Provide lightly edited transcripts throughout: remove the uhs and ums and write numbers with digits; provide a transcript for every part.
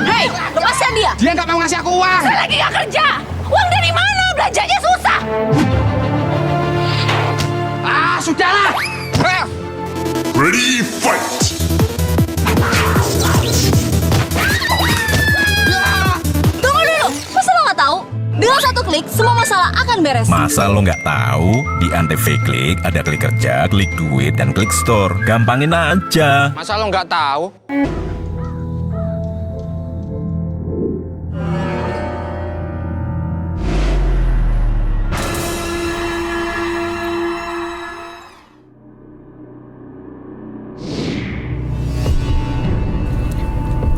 Hei, lepaskan dia. Dia nggak mau ngasih aku uang. Saya lagi nggak kerja. Uang dari mana? Belanjanya susah. Ah, sudahlah. Ready, fight! Tunggu dulu. Masa lo nggak tahu? Dengan satu klik, semua masalah akan beres. Masa lo nggak tahu? Di Antv Klik ada klik kerja, klik duit, dan klik store. Gampangin aja. Masa lo nggak tahu?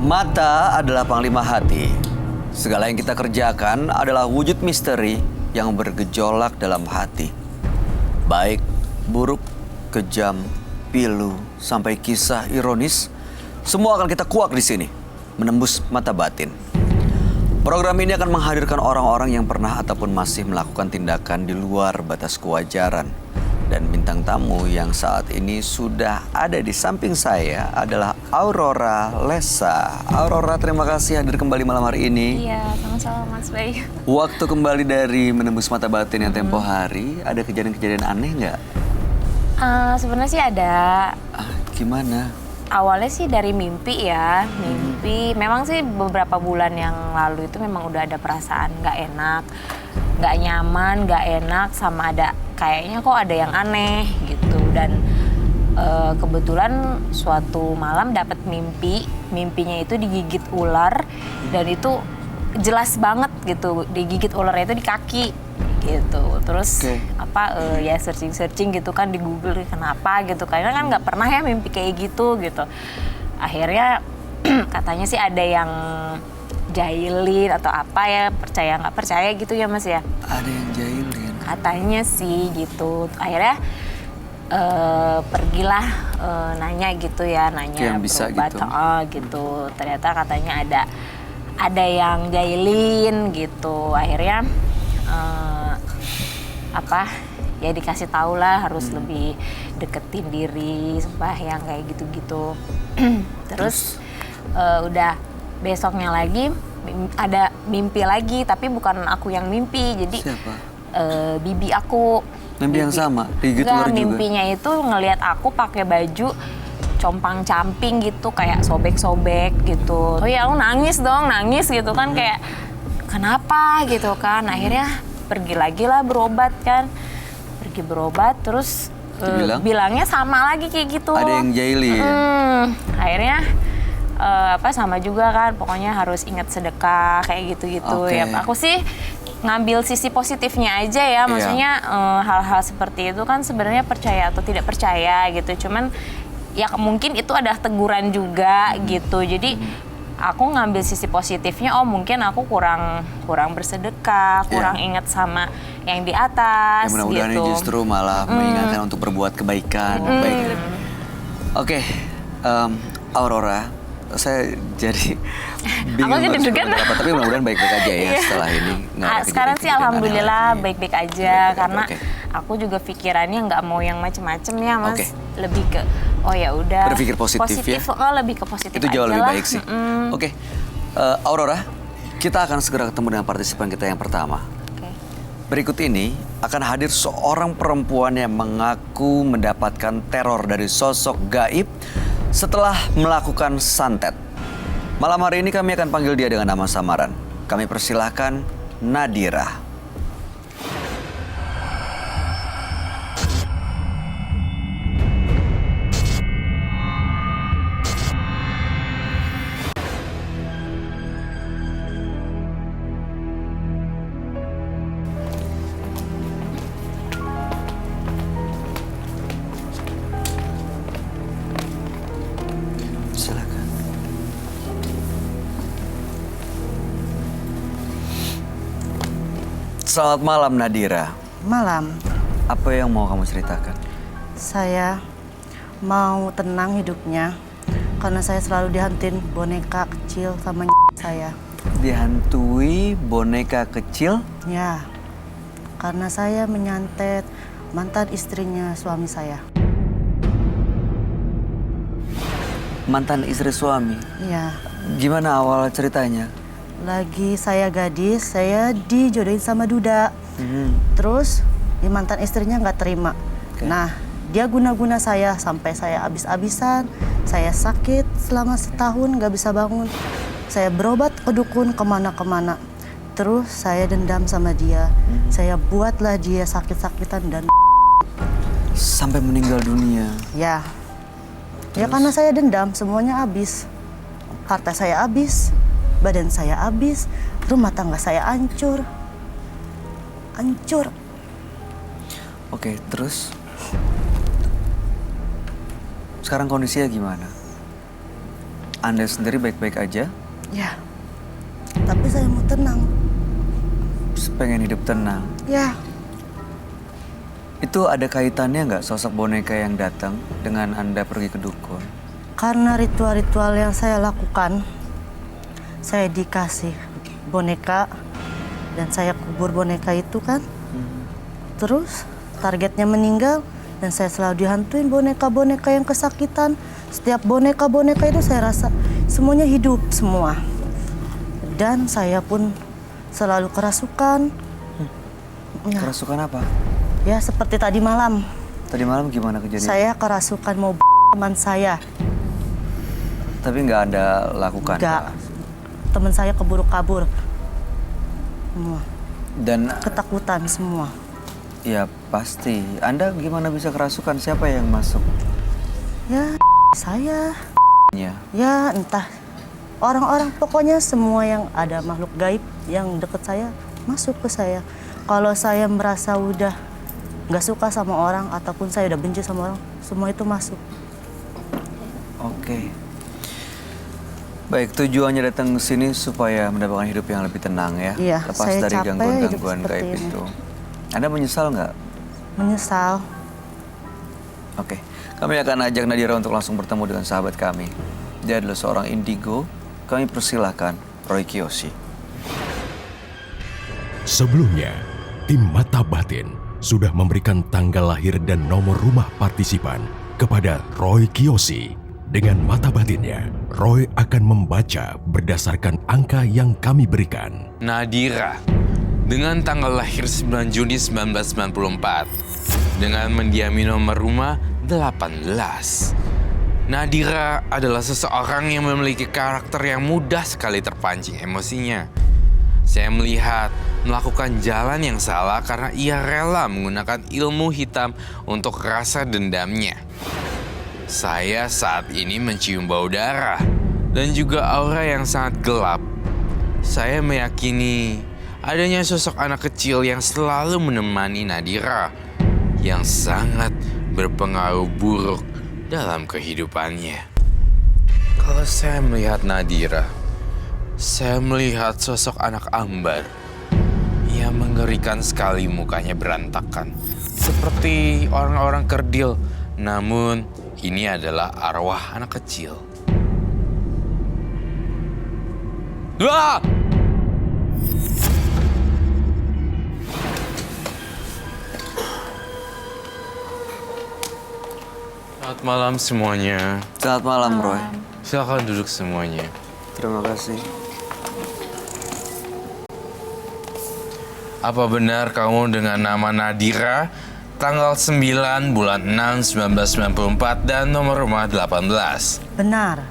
Mata adalah panglima hati. Segala yang kita kerjakan adalah wujud misteri yang bergejolak dalam hati. Baik, buruk, kejam, pilu, sampai kisah ironis, semua akan kita kuak di sini, menembus mata batin. Program ini akan menghadirkan orang-orang yang pernah ataupun masih melakukan tindakan di luar batas kewajaran. Dan bintang tamu yang saat ini sudah ada di samping saya adalah Aurora Lesa. Aurora, terima kasih hadir kembali malam hari ini. Iya, sama-sama Mas Bayu. Waktu kembali dari menembus mata batin yang tempo hari, ada kejadian-kejadian aneh nggak? Sebenarnya sih ada. Gimana? Awalnya sih dari mimpi ya, mimpi. Memang sih beberapa bulan yang lalu itu memang udah ada perasaan nggak enak, nggak nyaman, nggak enak, sama ada kayaknya kok ada yang aneh gitu. Dan kebetulan suatu malam dapat mimpinya itu digigit ular, dan itu jelas banget gitu, digigit ularnya itu di kaki gitu. Terus ya searching gitu kan di Google, kenapa gitu, karena kan nggak pernah ya mimpi kayak gitu. Akhirnya katanya sih ada yang jahilin atau apa ya, percaya nggak percaya gitu ya Mas ya. Ada yang jahilin? Katanya sih gitu. Akhirnya pergilah nanya gitu ya, nanya yang bisa berobat, gitu. gitu. Ternyata katanya ada yang jahilin gitu. Akhirnya ya dikasih tahu lah harus lebih deketin diri, sembahyang kayak gitu-gitu. Terus udah besoknya lagi ada mimpi lagi, tapi bukan aku yang mimpi. Jadi siapa? Bibi aku. Mimpi yang sama? Digigit ular juga? Mimpinya itu ngelihat aku pakai baju compang-camping gitu, kayak sobek-sobek gitu. Oh ya, aku nangis gitu kan, kayak kenapa gitu kan. Akhirnya pergi lagi lah berobat kan. Pergi berobat terus bilangnya sama lagi kayak gitu. Ada yang jahilin? Akhirnya sama juga kan, pokoknya harus ingat sedekah kayak gitu-gitu. Ya aku sih ngambil sisi positifnya aja ya, maksudnya hal-hal seperti itu kan sebenarnya percaya atau tidak percaya gitu, cuman ya mungkin itu ada teguran juga gitu. Jadi aku ngambil sisi positifnya, oh mungkin aku kurang bersedekah, kurang ingat sama yang di atas. Ya, mudah-mudahan gitu. ini justru malah mengingatkan untuk berbuat kebaikan. Baik. Oke, Aurora, saya jadi bingung harus apa, tapi mudah-mudahan baik-baik aja ya setelah ini. Sekarang sih alhamdulillah baik-baik aja, karena aku juga pikirannya nggak mau yang macem-macem ya Mas. Lebih ke ya udah berpikir positif ya. Lebih ke positif itu jauh aja lebih lah. baik sih. Oke, Aurora, kita akan segera ketemu dengan partisipan kita yang pertama. Berikut ini akan hadir seorang perempuan yang mengaku mendapatkan teror dari sosok gaib setelah melakukan santet. Malam hari ini kami akan panggil dia dengan nama samaran. Kami persilahkan Nadira. Selamat malam Nadira. Malam. Apa yang mau kamu ceritakan? Saya mau tenang hidupnya karena saya selalu dihantuin boneka kecil sama saya. Dihantui boneka kecil? Ya, karena saya menyantet mantan istrinya suami saya. Mantan istri suami? Iya. Gimana awal ceritanya? Lagi saya gadis, saya dijodohin sama duda. Terus mantan istrinya nggak terima. Nah, dia guna-guna saya sampai saya habis-habisan. Saya sakit selama setahun nggak bisa bangun. Saya berobat ke dukun kemana-kemana. Terus saya dendam sama dia. Saya buatlah dia sakit-sakitan dan Sampai meninggal dunia. ya. Ya karena saya dendam, semuanya habis. Harta saya habis, badan saya habis, rumah tangga saya hancur. Hancur. Oke, terus? Sekarang kondisinya gimana? Anda sendiri baik-baik aja? Ya. Tapi saya mau tenang. Pengen hidup tenang. Ya. Itu ada kaitannya nggak sosok boneka yang datang dengan Anda pergi ke dukun? Karena ritual-ritual yang saya lakukan, saya dikasih boneka dan saya kubur boneka itu kan. Terus targetnya meninggal dan saya selalu dihantuin boneka-boneka yang kesakitan. Setiap boneka-boneka itu saya rasa semuanya hidup semua. Dan saya pun selalu kerasukan. Ya, Kerasukan apa? ya seperti tadi malam. Tadi malam gimana kejadian? Saya kerasukan mau teman saya. Tapi nggak Anda lakukan? Enggak. Teman saya keburu kabur. Semua. Dan Ketakutan semua. ya pasti. Anda gimana bisa kerasukan? Siapa yang masuk? Ya, saya. Ya. Ya, entah. Orang-orang pokoknya semua yang ada makhluk gaib yang deket saya masuk ke saya. Kalau saya merasa udah nggak suka sama orang ataupun saya udah benci sama orang, semua itu masuk. Oke. Baik, tujuannya datang ke sini supaya mendapatkan hidup yang lebih tenang ya. Iya, Lepas saya dari capek hidup gangguan-gangguan seperti gaib ini. itu. Anda menyesal nggak? Menyesal. Oke, kami akan ajak Nadira untuk langsung bertemu dengan sahabat kami. Dia adalah seorang indigo. Kami persilahkan Roy Kiyoshi. Sebelumnya, tim Mata Batin sudah memberikan tanggal lahir dan nomor rumah partisipan kepada Roy Kiyoshi. Dengan mata batinnya, Roy akan membaca berdasarkan angka yang kami berikan. Nadira, dengan tanggal lahir 9 Juni 1994, dengan mendiami nomor rumah 18. Nadira adalah seseorang yang memiliki karakter yang mudah sekali terpancing emosinya. Saya melihat melakukan jalan yang salah karena ia rela menggunakan ilmu hitam untuk rasa dendamnya. Saya saat ini mencium bau darah dan juga aura yang sangat gelap. Saya meyakini adanya sosok anak kecil yang selalu menemani Nadira, yang sangat berpengaruh buruk dalam kehidupannya. Kalau saya melihat Nadira, saya melihat sosok anak ambar. Ia mengerikan sekali, mukanya berantakan, seperti orang-orang kerdil. Namun, ini adalah arwah anak kecil. Wah! Selamat malam semuanya. Selamat malam, Roy. Silakan duduk semuanya. Terima kasih. Apa benar kamu dengan nama Nadira, tanggal 9 bulan 6 1994 dan nomor rumah 18? Benar.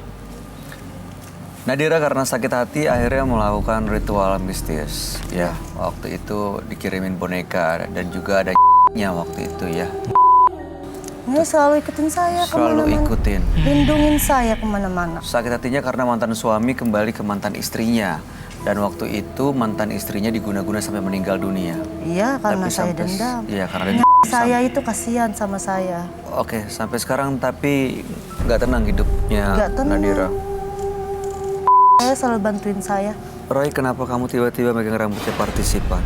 Nadira karena sakit hati akhirnya melakukan ritual mistis. Ya, waktu itu dikirimin boneka dan juga ada nya waktu itu ya. Ini selalu ikutin saya Selalu kemana-mana. ikutin. Lindungin saya kemana-mana. Sakit hatinya karena mantan suami kembali ke mantan istrinya. Dan waktu itu mantan istrinya diguna-guna sampai meninggal dunia. Iya, karena Tapi saya sampai- dendam. Iya, karena Saya itu kasihan sama saya. Oke, sampai sekarang tapi nggak tenang hidupnya Nggak tenang. Nadira. Saya selalu bantuin saya. Roy, kenapa kamu tiba-tiba megang rambutnya partisipan?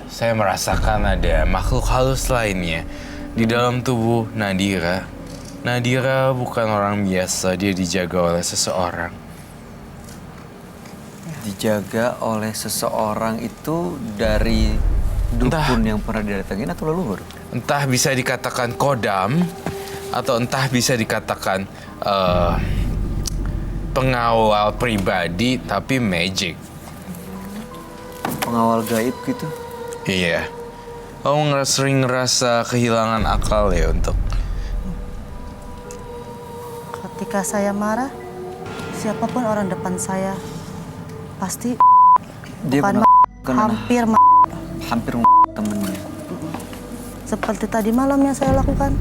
Saya merasakan ada makhluk halus lainnya di dalam tubuh Nadira. Nadira bukan orang biasa, dia dijaga oleh seseorang. Dijaga oleh seseorang itu dari dukun yang pernah didatengin atau leluhur? Entah bisa dikatakan kodam atau entah bisa dikatakan pengawal pribadi tapi magic. Pengawal gaib gitu. Iya. Kamu sering ngerasa kehilangan akal ya untuk Ketika saya marah, siapapun orang depan saya pasti Dia bukan kena hampir temennya. seperti tadi malam yang saya lakukan.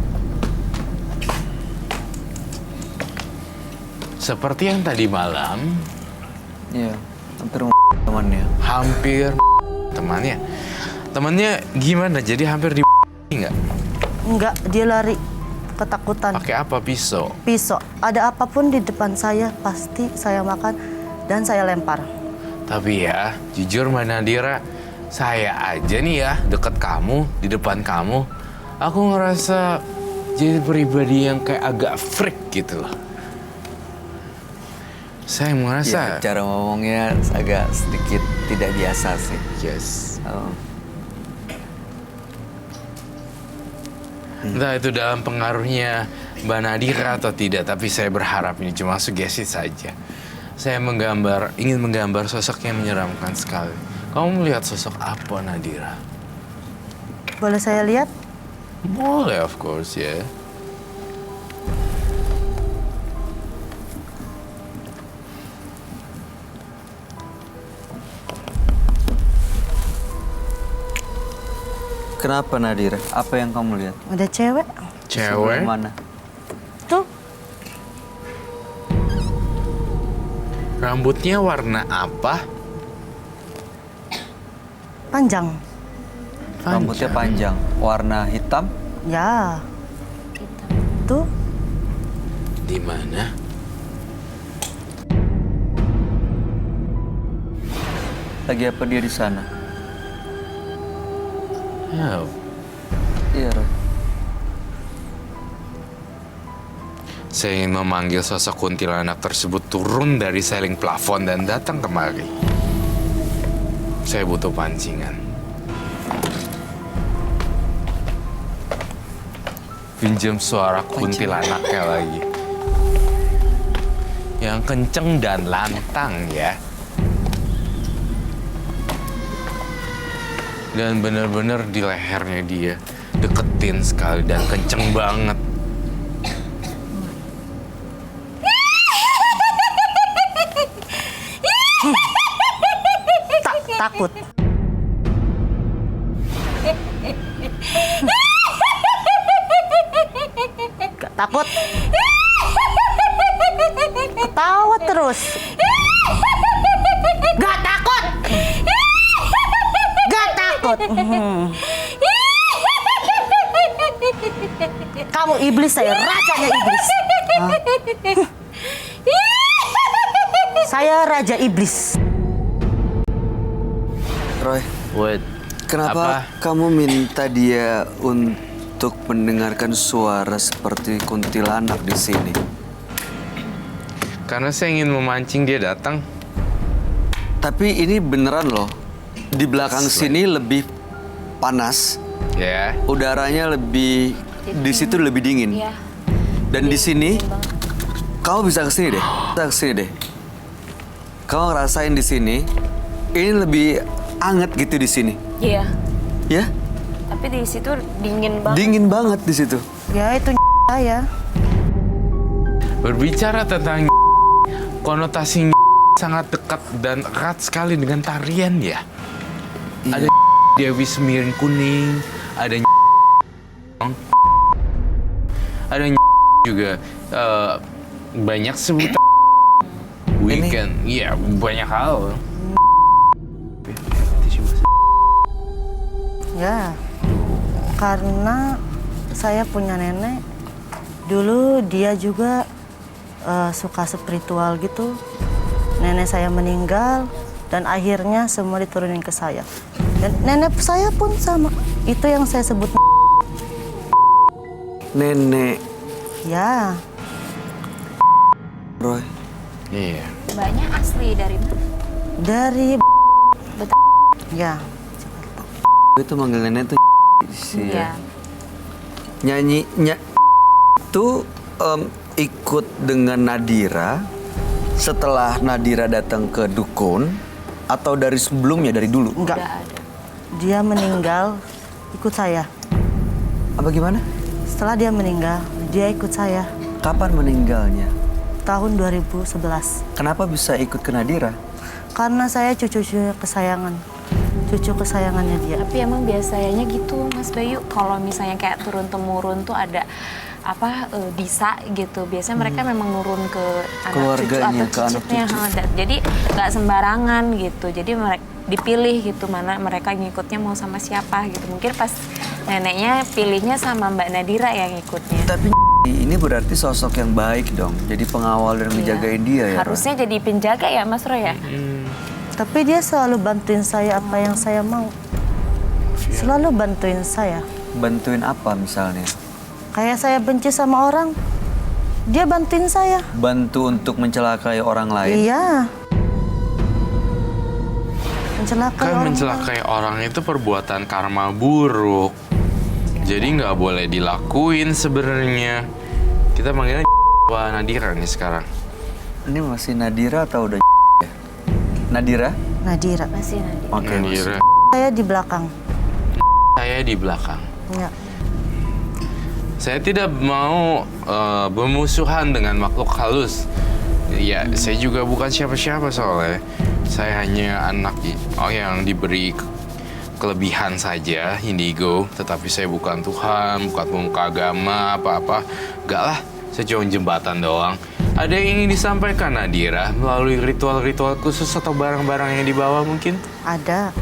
seperti yang tadi malam, Iya, hampir temannya. hampir temannya. Temannya gimana? Jadi hampir di nggak? Enggak, dia lari ketakutan. Pakai apa? Pisau. Pisau, ada apapun di depan saya pasti saya makan dan saya lempar. Tapi ya, jujur Mbak Nadira, saya aja nih ya deket kamu, di depan kamu, aku ngerasa jadi pribadi yang kayak agak freak gitu loh. Saya merasa, Ya, cara ngomongnya agak sedikit tidak biasa sih. yes. Oh. Entah itu dalam pengaruhnya Mbak Nadira atau tidak, tapi saya berharap ini cuma sugesti saja. Saya ingin menggambar sosok yang menyeramkan sekali. Kamu melihat sosok apa, Nadira? Boleh saya lihat? Boleh, of course, ya. Kenapa Nadira? Apa yang kamu lihat? Ada cewek Cewek? Sebelah mana? tuh, Rambutnya warna apa? panjang. Rambutnya panjang, warna hitam. Ya, tuh Di mana? Lagi apa dia di sana? Oh. Iya, Roy. Saya ingin memanggil sosok kuntilanak tersebut turun dari seling plafon dan datang kemari. Saya butuh pancingan. Pinjam suara kuntilanaknya lagi. Yang kenceng dan lantang ya. Dan benar-benar di lehernya dia. Deketin sekali dan kenceng banget. takut. Gak takut. Ketawa terus. Gak takut. Gak takut. Kamu iblis, saya rajanya iblis. Saya raja iblis. Roy, What? kenapa kamu minta dia untuk mendengarkan suara seperti kuntilanak di sini? Karena saya ingin memancing dia datang. Tapi ini beneran loh. Di belakang sini lebih panas, Ya. udaranya lebih di situ lebih dingin. Iya. Dan di sini kamu bisa kesini deh, bisa kesini deh. Kamu ngerasain di sini, ini lebih anget gitu di sini, Iya. ya? Tapi di situ dingin banget. Dingin banget di situ. Ya itu saya. Berbicara tentang konotasi sangat dekat dan erat sekali dengan tarian ya. Ada Dewi Semirin Kuning, ada juga banyak sebutan weekend. Iya, banyak hal. Ya, karena saya punya nenek, dulu dia juga suka spiritual gitu. Nenek saya meninggal dan akhirnya semua diturunin ke saya. Dan nenek saya pun sama, itu yang saya sebut Nenek ya. Roy. Iya. Mbaknya asli dari mana? Dari Betul. ya, Itu manggil nenek tuh sih Iya. ya. Nyanyi itu ikut dengan Nadira setelah Nadira datang ke dukun atau dari sebelumnya, dari dulu? Enggak. Udah ada. Dia meninggal ikut saya. Apa gimana? Setelah dia meninggal, dia ikut saya. Kapan meninggalnya? Tahun 2011. Kenapa bisa ikut ke Nadira? Karena saya cucu kesayangan. Cucu kesayangannya dia. Tapi emang biasanya gitu Mas Bayu, kalau misalnya kayak turun-temurun tuh ada disa gitu. Biasanya mereka memang nurun ke anak Keluarganya, cucu ke atau anak cicitnya. cucu. Jadi nggak sembarangan gitu. Jadi mereka dipilih gitu mana mereka ngikutnya mau sama siapa gitu. Mungkin pas neneknya pilihnya sama Mbak Nadira yang ikutnya. Tapi ini berarti sosok yang baik dong. Jadi pengawal dan ngejagain dia ya. Harusnya jadi penjaga ya Mas Roy ya. Tapi dia selalu bantuin saya apa yang saya mau. Selalu bantuin saya. Bantuin apa misalnya? Kayak saya benci sama orang, dia bantuin saya. Bantu untuk mencelakai orang lain? Iya. Mencelakai Kan orang. mencelakai orang itu perbuatan karma buruk. Jadi nggak boleh dilakuin sebenarnya. Kita manggilnya Wah Nadira nih sekarang. Ini masih Nadira atau udah ya? Nadira? Nadira. Masih nanti. Oke, Nadira. Saya di belakang. Saya di belakang. Ya. Saya tidak mau bermusuhan dengan makhluk halus. Ya, saya juga bukan siapa-siapa soalnya. Saya hanya anak yang diberi kelebihan saja, indigo. Tetapi saya bukan Tuhan, bukan pemuka agama, apa-apa. Enggak lah, saya cuma jembatan doang. Ada yang ingin disampaikan Nadira melalui ritual-ritual khusus atau barang-barang yang dibawa mungkin? Ada.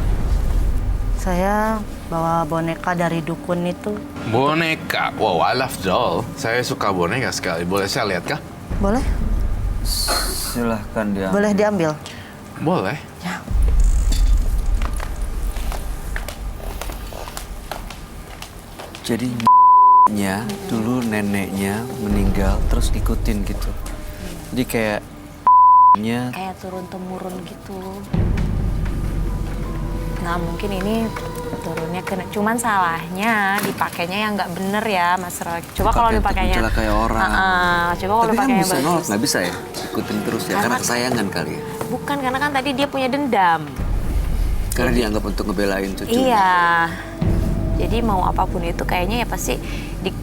Saya bawa boneka dari dukun itu. Boneka? Wow, I love doll. Saya suka boneka sekali. Boleh saya lihat kah? Boleh? silahkan dia. Boleh diambil? Boleh. Ya. Jadi nya dulu neneknya meninggal terus ikutin gitu. Jadi kayak nya Kayak turun-temurun gitu. Nah mungkin ini turunnya kena. Cuman salahnya dipakainya yang nggak bener ya Mas Roy. Coba kalau dipakainya. mencelakai orang. Coba kalau Tapi kan dipakainya bisa nolak, bagus. nggak bisa ya? Ikutin terus ya, karena kesayangan kali ya. Bukan karena kan tadi dia punya dendam. Karena dianggap untuk ngebelain cucunya. Iya. Jadi mau apapun itu kayaknya ya pasti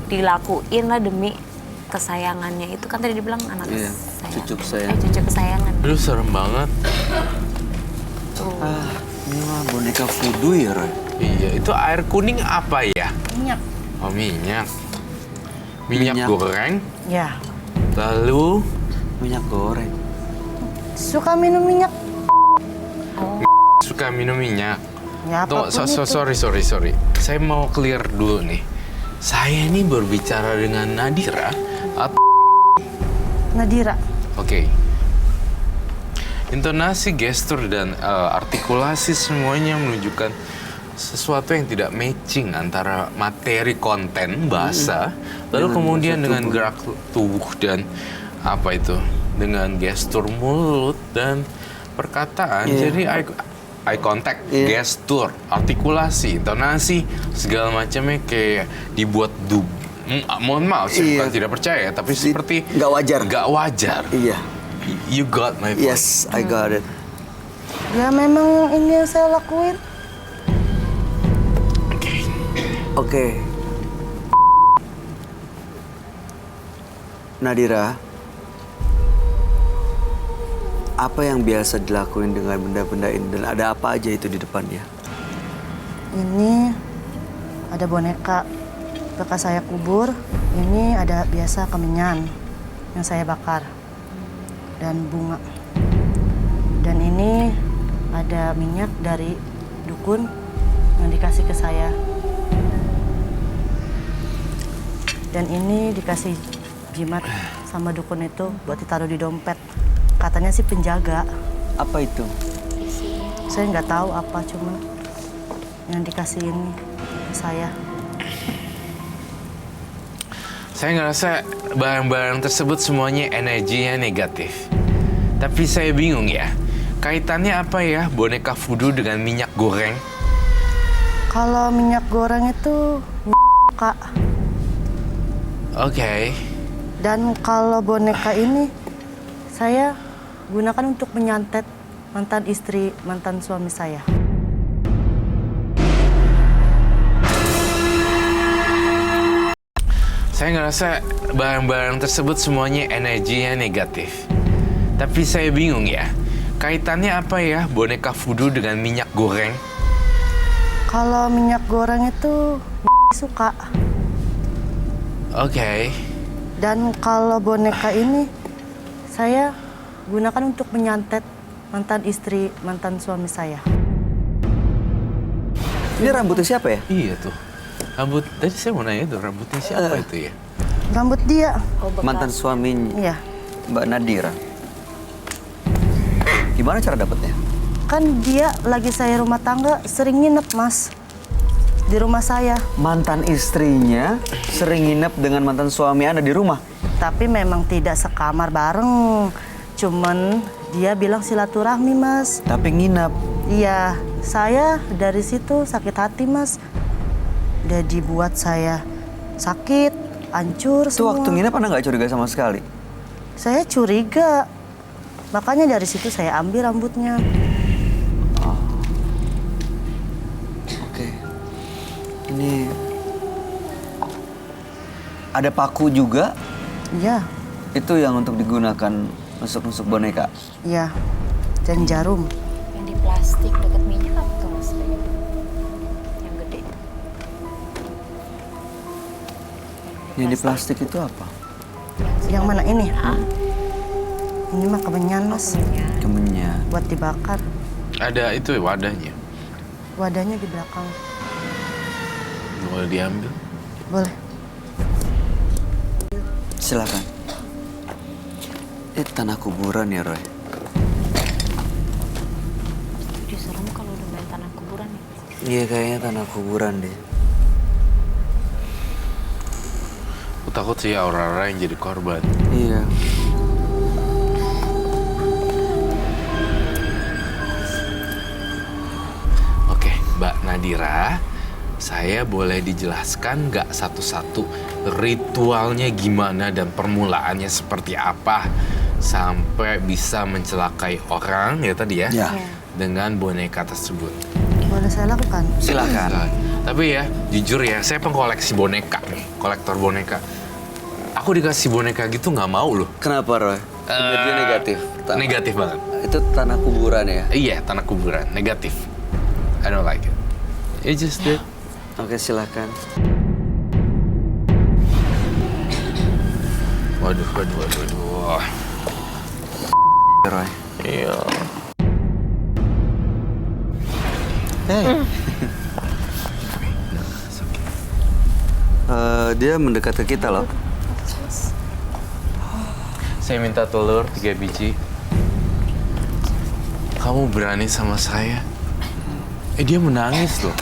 dilakuin lah demi kesayangannya. Itu kan tadi dibilang anak Iya, kesayangan. cucu kesayangan. Cucu kesayangan. Aduh serem banget. Tuh. Ini mah boneka voodoo ya, Roy? Iya, itu air kuning apa ya? Minyak. Oh, minyak. Minyak Minyak. goreng. Ya. Lalu Minyak goreng. Suka minum minyak? suka minum minyak. Ya Tuh, apapun itu. sorry. Saya mau clear dulu nih. Saya ini berbicara dengan Nadira atau Nadira. Oke. Intonasi, gestur, dan artikulasi semuanya menunjukkan sesuatu yang tidak matching antara materi konten bahasa, lalu Dengan kemudian bahasa dengan tubuh. gerak tubuh dan apa itu, dengan gestur mulut dan perkataan. Iya. Jadi eye contact, Iya. gestur, artikulasi, intonasi, segala macamnya kayak dibuat mohon maaf, saya Iya. bukan tidak percaya, tapi seperti nggak wajar. Nggak wajar. Iya. You got my point. Yes, I got it. Ya memang ini yang saya lakuin. Oke. Nadira, apa yang biasa dilakuin dengan benda-benda ini dan ada apa aja itu di depannya? Ini ada boneka bekas saya kubur. Ini ada biasa kemenyan yang saya bakar dan bunga. Dan ini ada minyak dari dukun yang dikasih ke saya. Dan ini dikasih jimat sama dukun itu buat ditaruh di dompet. Katanya sih penjaga. Apa itu? Saya nggak tahu apa, cuma yang dikasih ini ke saya. Saya ngerasa barang-barang tersebut semuanya energinya negatif. Tapi saya bingung ya, kaitannya apa ya boneka voodoo dengan minyak goreng? Kalau minyak goreng itu Kak. Oke, Dan kalau boneka ini saya gunakan untuk menyantet mantan istri, mantan suami saya. Saya ngerasa barang-barang tersebut semuanya energinya negatif. Tapi saya bingung ya, kaitannya apa ya boneka voodoo dengan minyak goreng? Kalau minyak goreng itu suka. Oke. Dan kalau boneka ini saya gunakan untuk menyantet mantan istri, mantan suami saya. Ini rambutnya siapa ya? Iya tuh. Rambut, tadi saya mau nanya tuh, rambutnya siapa itu ya? Rambut dia. Mantan suaminya Iya. Mbak Nadira. Gimana cara dapetnya? Kan dia lagi saya rumah tangga sering nginep, Mas. Di rumah saya. Mantan istrinya sering nginep dengan mantan suami Anda di rumah? Tapi memang tidak sekamar bareng. Cuman dia bilang silaturahmi, Mas. Tapi nginep. Iya, saya dari situ sakit hati, Mas. Udah dibuat saya sakit, hancur Itu semua. waktu nginep Anda nggak curiga sama sekali? Saya curiga. Makanya dari situ saya ambil rambutnya. Oke. Ini ada paku juga. Iya, Itu yang untuk digunakan nusuk-nusuk boneka. iya. Dan jarum. Yang di plastik deket minyak apa tuh Mas? Yang gede. Yang di plastik itu apa? Yang mana ini? Ini mah kemenyan, Mas. Kemenyan. Buat dibakar. Ada itu ya, wadahnya. Wadahnya di belakang. Boleh diambil? Boleh. Silakan. Ini tanah kuburan ya, Roy? Jadi serem kalau udah main tanah kuburan ya. Iya, kayaknya tanah kuburan deh. Aku takut sih Aurora yang jadi korban. Iya. Oke, Mbak Nadira, saya boleh dijelaskan nggak satu-satu ritualnya gimana dan permulaannya seperti apa sampai bisa mencelakai orang ya tadi ya, Ya. dengan boneka tersebut. Boleh saya lakukan? Silakan. Tapi ya, jujur ya, saya pengkoleksi boneka nih, kolektor boneka. Aku dikasih boneka gitu nggak mau loh. Kenapa, Roy? Energi negatif. Negatif banget. Itu tanah kuburan ya? Iya, tanah kuburan, negatif. I don't like it. It just did. Oke, silakan. Waduh. Roy. Iya. Hey. Dia mendekat ke kita loh. Saya minta telur 3 biji. Kamu berani sama saya? Dia menangis loh.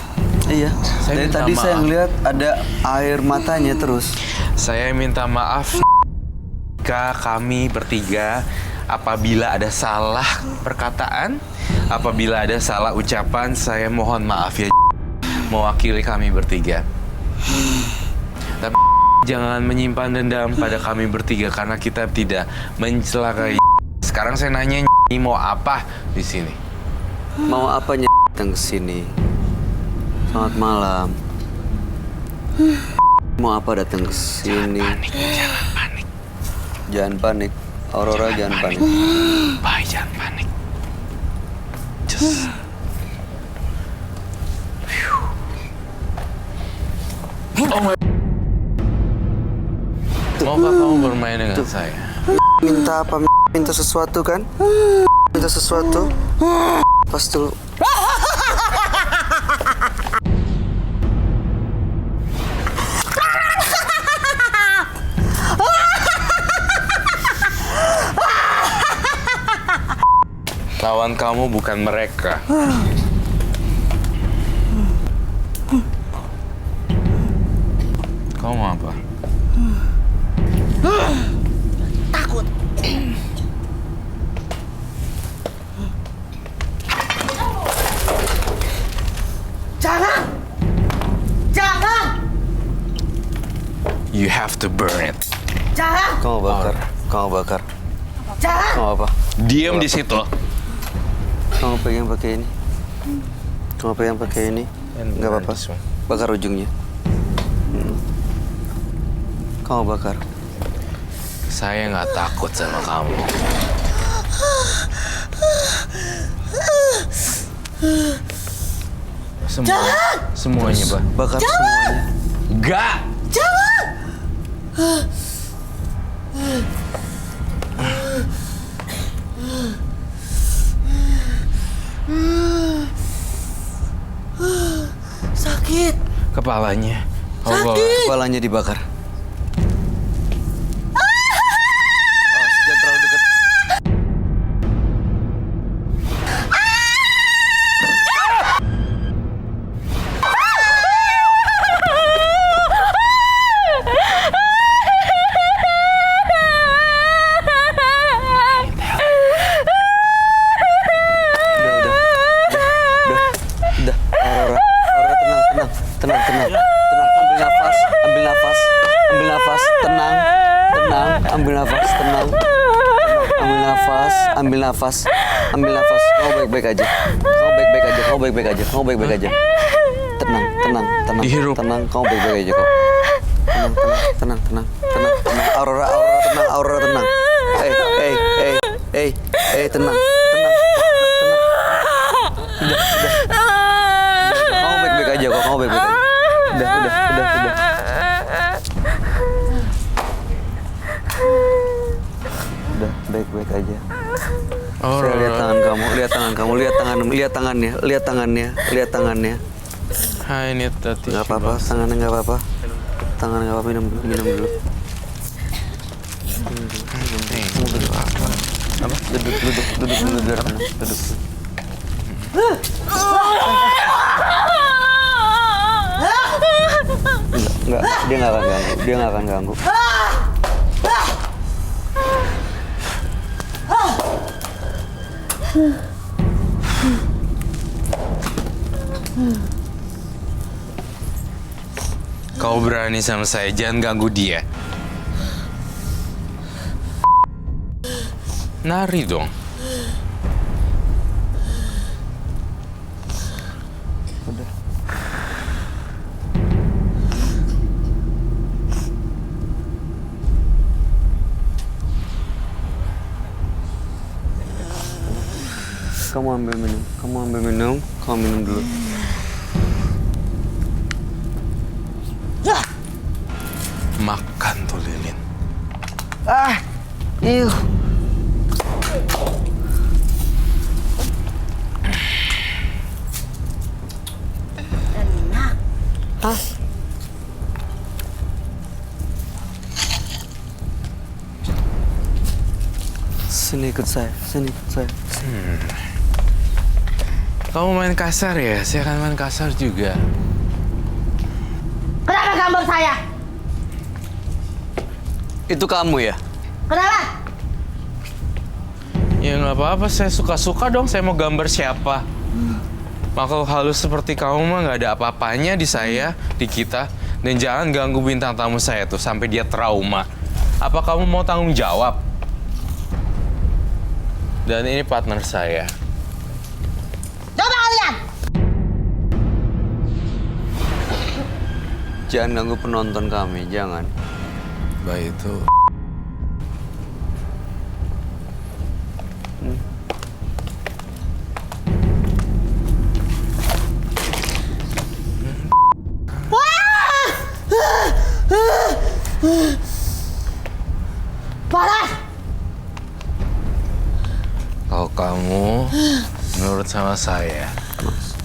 Iya. Saya Dari minta tadi saya maaf. ngeliat ada air matanya terus. Saya minta maaf jika kami bertiga apabila ada salah perkataan, apabila ada salah ucapan, saya mohon maaf ya mewakili kami bertiga. Tapi jangan menyimpan dendam pada kami bertiga karena kita tidak mencelakai. Sekarang saya nanya mau apa di sini? Mau apa datang ke sini? Selamat malam. Mau apa datang ke sini? Jangan panik. Jangan panik. Aurora jangan panik. Bye, jangan panik. Just Oh my. Maukah kamu bermain dengan saya? Minta apa? Minta sesuatu kan? Minta sesuatu? Pas dulu. Lawan kamu bukan mereka. Kamu mau apa? Takut. Jangan! Jangan! You have to burn it. Jangan! Kamu bakar. Kamu bakar. Jangan! Kamu apa? Diam di situ. Kamu pengen pakai ini? Kamu pengen pakai ini? Nggak apa-apa. Bakar ujungnya. Kamu bakar. Saya nggak takut sama kamu. Semuanya, Pak. Bakar semuanya. Enggak. Sakit. Kepalanya. Bawa. Kepalanya dibakar. Jangan terlalu dekat. Udah. Aurora, tenang. Ambil nafas. Tenang. Ambil nafas. Kamu baik-baik aja. Tenang. Dihirup. Tenang. Kamu baik-baik aja kok. Tenang. Aurora, tenang. Tenang. Udah. Kamu baik-baik aja kok. Udah. Udah, baik-baik aja. Saya lihat tangan kamu. Lihat tangannya. Hai, ini tadi. Nggak apa-apa, tangannya nggak apa-apa. Minum dulu. Kamu duduk apa? Duduk dulu biar tenang. Duduk. Enggak, dia nggak akan ganggu. Kau berani sama saya, jangan ganggu dia. Nari dong. Udah. Kamu ambil minum. Kamu minum dulu. Makan tuh lilin. Ih. Sini ikut saya. Kamu main kasar ya? Saya akan main kasar juga. Kenapa gambar saya? Itu kamu ya? Kenapa? Ya nggak apa-apa, saya suka-suka dong. Saya mau gambar siapa. Makhluk halus seperti kamu mah nggak ada apa-apanya di saya, di kita. Dan jangan ganggu bintang tamu saya tuh sampai dia trauma. Apa kamu mau tanggung jawab? Dan ini partner saya. Coba kalian. Jangan ganggu penonton kami, jangan. Baik itu. Panas. Kalau kamu menurut sama saya,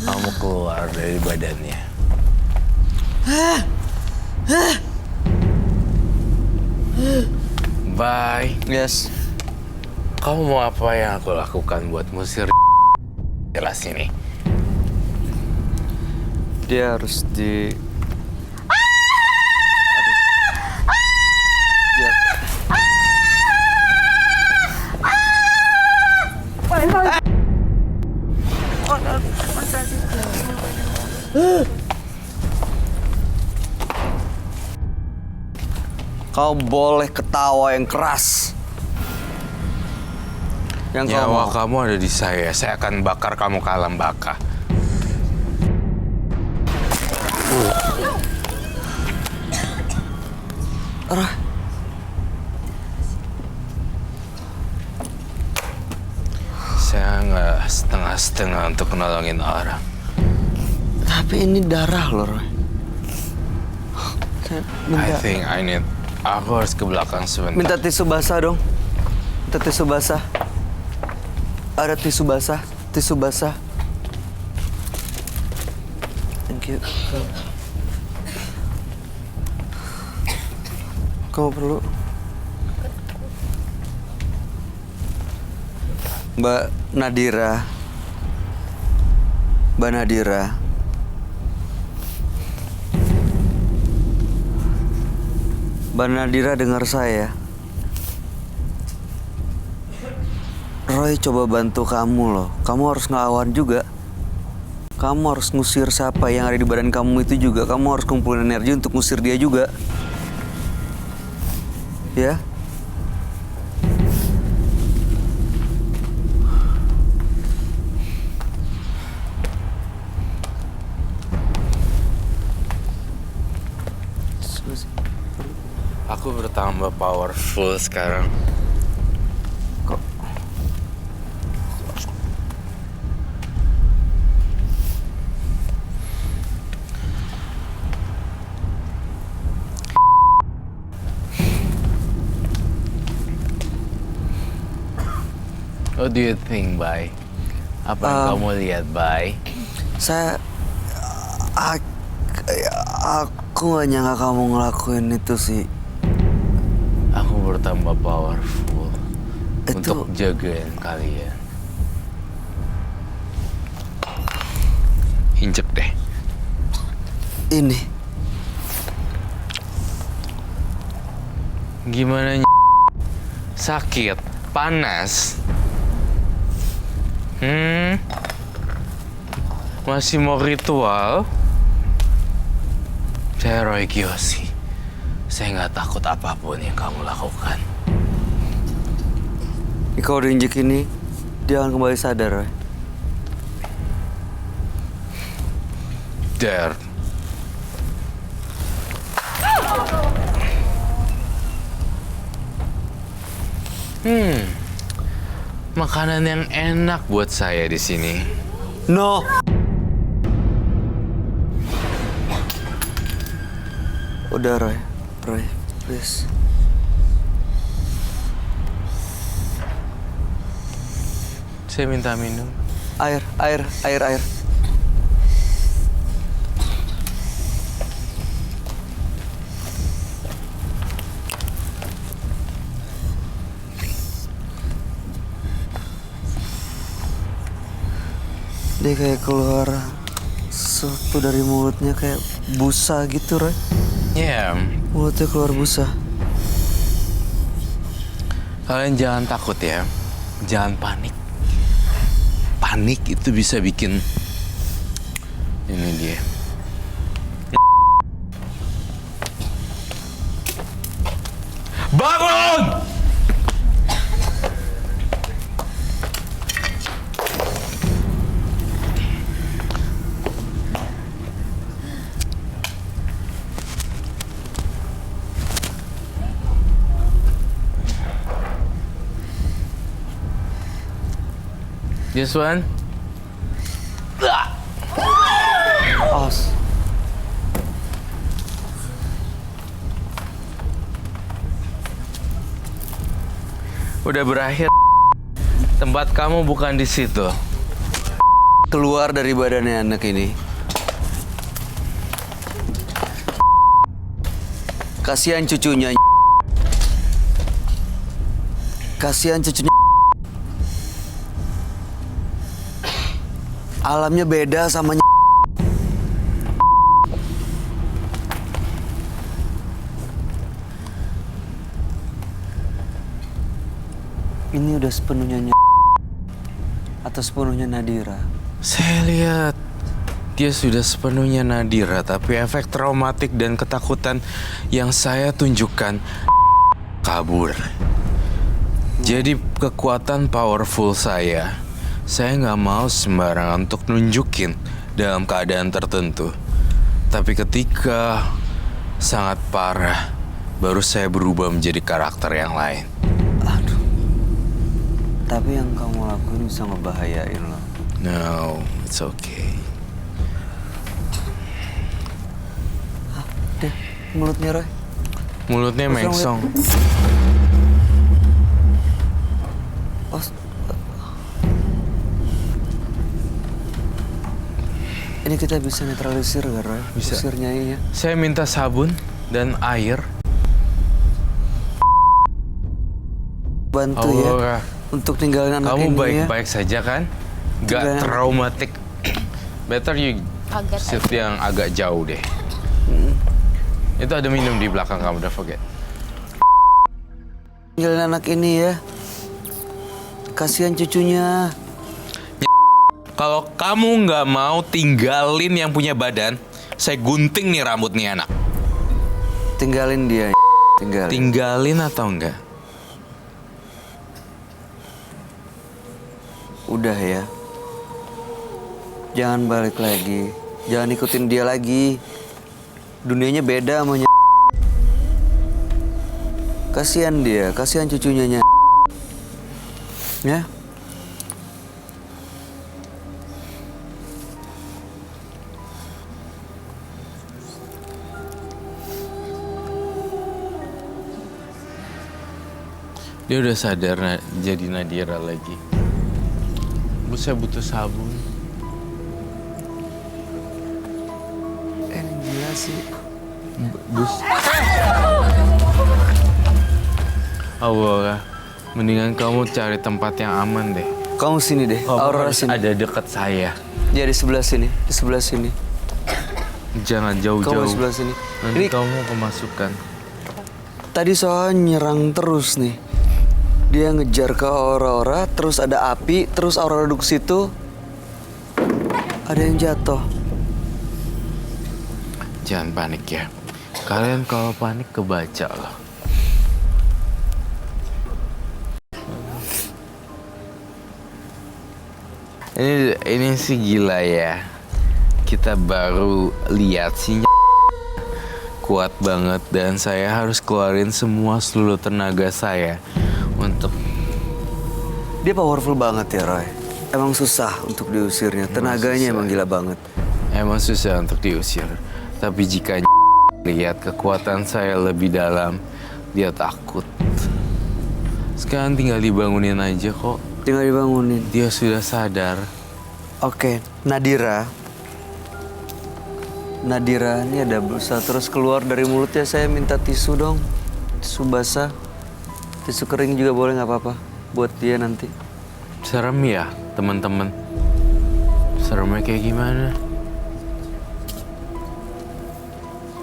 kamu keluar dari badannya. Bye. Yes. Kamu mau apa yang aku lakukan buat musir jelas ini? Dia harus di... Kau boleh ketawa yang keras. Yang kau Nyawa mau. kamu ada di saya. Saya akan bakar kamu ke alam baka. Saya nggak setengah-setengah untuk nolongin orang. Tapi ini darah loh, Roy. Saya I think I need... Aku harus ke belakang sebentar. minta tisu basah dong. Minta tisu basah. Ada tisu basah. Tisu basah. Thank you. Kamu perlu? Mbak Nadira. Mbak Nadira. Mbak Nadira dengar saya. Roy coba bantu kamu loh. Kamu harus ngelawan juga. Kamu harus ngusir siapa yang ada di badan kamu itu juga. Kamu harus kumpulin energi untuk ngusir dia juga. Ya? Aku bertambah powerful sekarang. Kok? What do you think, Bay? Apa yang kamu lihat, Bay? Aku gak nyangka kamu ngelakuin itu sih. Aku bertambah powerful Itu- untuk jagain kalian. Injek deh. Ini. Gimana sakit? Panas? Masih mau ritual? Saya Roy Kiyoshi. Saya nggak takut apapun yang kamu lakukan. Kalau diinjek ini, dia akan kembali sadar, Roy. Dare. Makanan yang enak buat saya di sini. No! Udah, Roy. Roy, please. Saya minta minum. Air. Dia kayak keluar sesuatu dari mulutnya kayak busa gitu, Roy. Ya, Mulutnya keluar busa. kalian jangan takut ya. Jangan panik. Panik itu bisa bikin... Ini dia. Bangun! This one? Os. Udah berakhir. Tempat kamu bukan di situ. Keluar dari badannya anak ini. Kasihan cucunya. Kasihan cucunya. Alamnya beda sama ini udah sepenuhnya atau sepenuhnya Nadira. Saya lihat dia sudah sepenuhnya Nadira, tapi efek traumatik dan ketakutan yang saya tunjukkan kabur. Jadi kekuatan powerful saya nggak mau sembarangan untuk nunjukin dalam keadaan tertentu. Tapi ketika sangat parah, baru saya berubah menjadi karakter yang lain. Aduh. Tapi yang kamu lakuin bisa ngebahayain loh. No, it's okay. Deh, mulutnya Roy. Mulutnya What's wrong mengsong. Oh, ini kita bisa netralisir gak, Roy? Bisa. Usir nyainya. Saya minta sabun dan air. Bantu Aurora, ya untuk tinggalin anak kamu ini ya. baik-baik saja kan? Gak Tinggalin- traumatik. Better you Agak sit yang agak jauh deh. Itu ada minum di belakang kamu, don't forget. Tinggalin anak ini ya. Kasihan cucunya. Kalau kamu nggak mau tinggalin yang punya badan, saya gunting nih rambut nih anak. Tinggalin dia. Tinggalin. Tinggalin atau enggak? Udah ya. Jangan balik lagi. Jangan ikutin dia lagi. Dunianya beda sama Kasihan dia, kasihan cucunya Ya. Dia udah sadar jadi Nadira lagi. Bu, saya butuh sabun. Ini gila sih. Bus. Aurora, mendingan kamu cari tempat yang aman deh. Kamu sini deh. Kamu Aurora harus sini. ada dekat saya. Dia di sebelah sini, di sebelah sini. Jangan Kamu di jauh-jauh. sebelah sini. Nanti Ini kamu kemasukan. tadi soalnya nyerang terus nih. Dia ngejar ke Aurora, terus ada api, terus Aurora duduk situ. Ada yang jatuh. Jangan panik ya. Kalian kalau panik kebaca loh. Ini sih gila ya. Kita baru lihat sih kuat banget dan saya harus keluarin semua seluruh tenaga saya untuk Dia powerful banget ya, Roy. Emang susah untuk diusirnya. Tenaganya emang gila banget. emang susah untuk diusir. Tapi jika lihat kekuatan saya lebih dalam, dia takut. Sekarang tinggal dibangunin aja kok. Tinggal dibangunin. Dia sudah sadar. Oke, Nadira. Nadira, ini ada berusaha terus keluar dari mulutnya. Saya minta tisu dong. Tisu basah. Tisu kering juga boleh, nggak apa-apa. Buat dia nanti. Serem ya, teman-teman. Seremnya kayak gimana?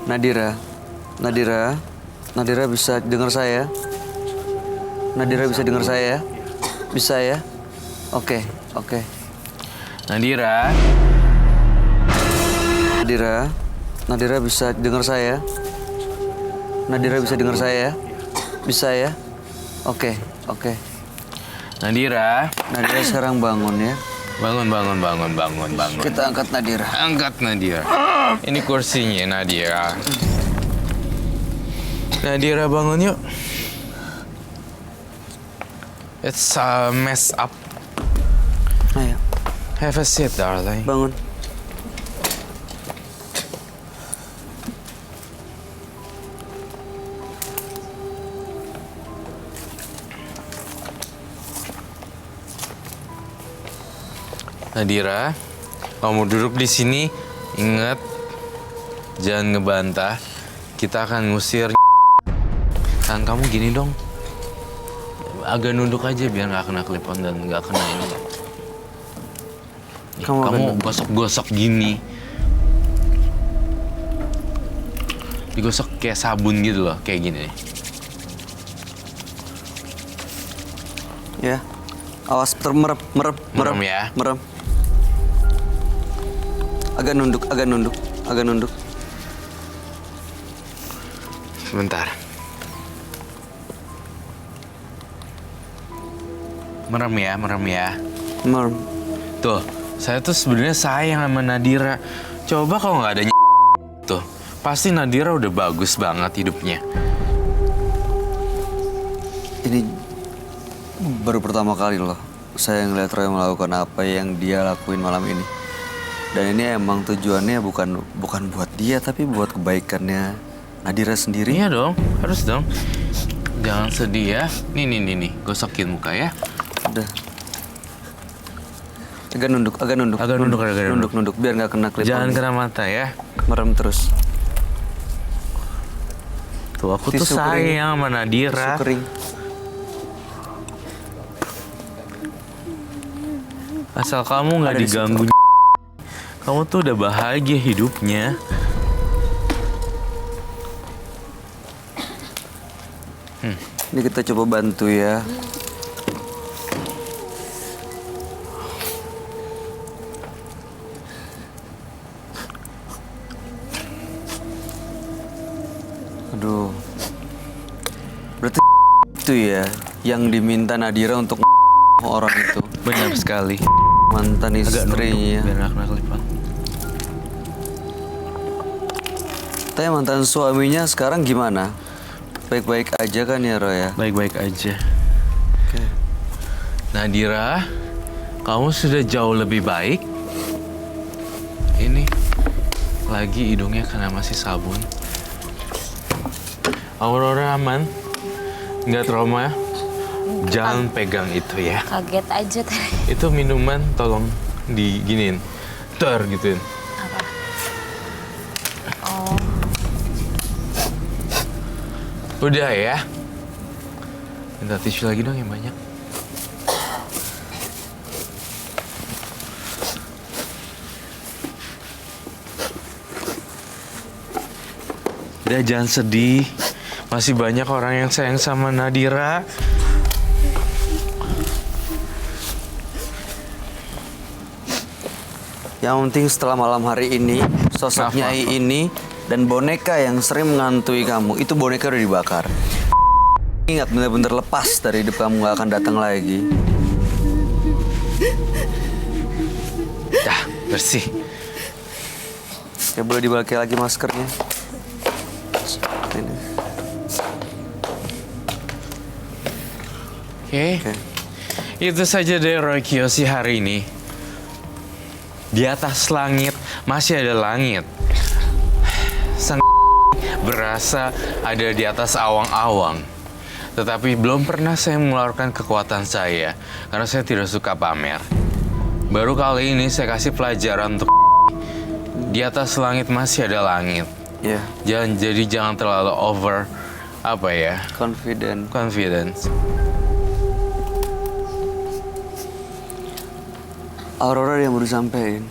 Nadira. Nadira. Nadira bisa dengar saya? Nadira bisa dengar saya? Bisa ya? Oke, oke. Nadira. Nadira. Nadira bisa dengar saya? Nadira bisa dengar saya? Bisa ya? Oke, oke. Nadira. Nadira sekarang bangun ya. Bangun. Kita angkat Nadira. Angkat Nadira. Ini kursinya Nadira. Nadira bangun yuk. It's messed up. Ayo, Have a seat, darling. bangun. Nadira, kamu duduk di sini. Ingat, jangan ngebantah. Kita akan ngusir. Tangan kamu gini dong. Agak nunduk aja biar nggak kena clip-on dan nggak kena ini. Kamu agak Kamu nunduk. gosok-gosok gini. Digosok kayak sabun gitu loh, kayak gini nih. Ya. Awas merem. Merem ya. Merem. Agak nunduk. Sebentar. merem ya. Merem. Tuh, saya tuh sebenarnya sayang sama Nadira. Coba kalau nggak ada tuh, pasti Nadira udah bagus banget hidupnya. Ini baru pertama kali loh saya ngeliat Roy melakukan apa yang dia lakuin malam ini. Dan ini emang tujuannya bukan buat dia, tapi buat kebaikannya Nadira sendiri. Iya dong, harus dong. Jangan sedih ya. Nih, gosokin muka ya. Udah. Agak nunduk. Nunduk, biar nggak kena klip. Jangan kena mata ya. Merem terus. Tuh, aku tuh Tisu kering. sayang sama Nadira. Tisu kering. Asal kamu nggak Ada di diganggu, kamu tuh udah bahagia hidupnya. Ini kita coba bantu ya. Aduh. Berarti itu ya yang diminta Nadira untuk orang itu. Benar sekali. Mantan Agak nunduk, istrinya. biar nggak kena kelipan. Tapi mantan suaminya sekarang gimana? Baik-baik aja kan ya, Roy ya? Baik-baik aja. Oke. Nadira, kamu sudah jauh lebih baik. Ini lagi hidungnya kena masih sabun. Aurora aman, nggak trauma. Jangan pegang itu ya. Kaget aja tadi. Itu minuman tolong diginin, gituin. Apa? Oh. Udah ya. Minta tisu lagi dong yang banyak. Udah, jangan sedih. Masih banyak orang yang sayang sama Nadira. Yang penting setelah malam hari ini, sosok Maaf. Nyai ini dan boneka yang sering menghantui kamu, itu boneka udah dibakar. Ingat, bener-bener lepas dari hidup kamu, gak akan datang lagi. Dah, bersih. Ya boleh dibalik lagi maskernya. Ini. Oke. Oke. Itu saja dari Roy Kiyoshi hari ini. Di atas langit masih ada langit. Sang berasa ada di atas awang-awang. Tetapi belum pernah saya mengeluarkan kekuatan saya karena saya tidak suka pamer. Baru kali ini saya kasih pelajaran untuk di atas langit masih ada langit. Ya, Jangan terlalu over confidence. Aurora yang baru sampein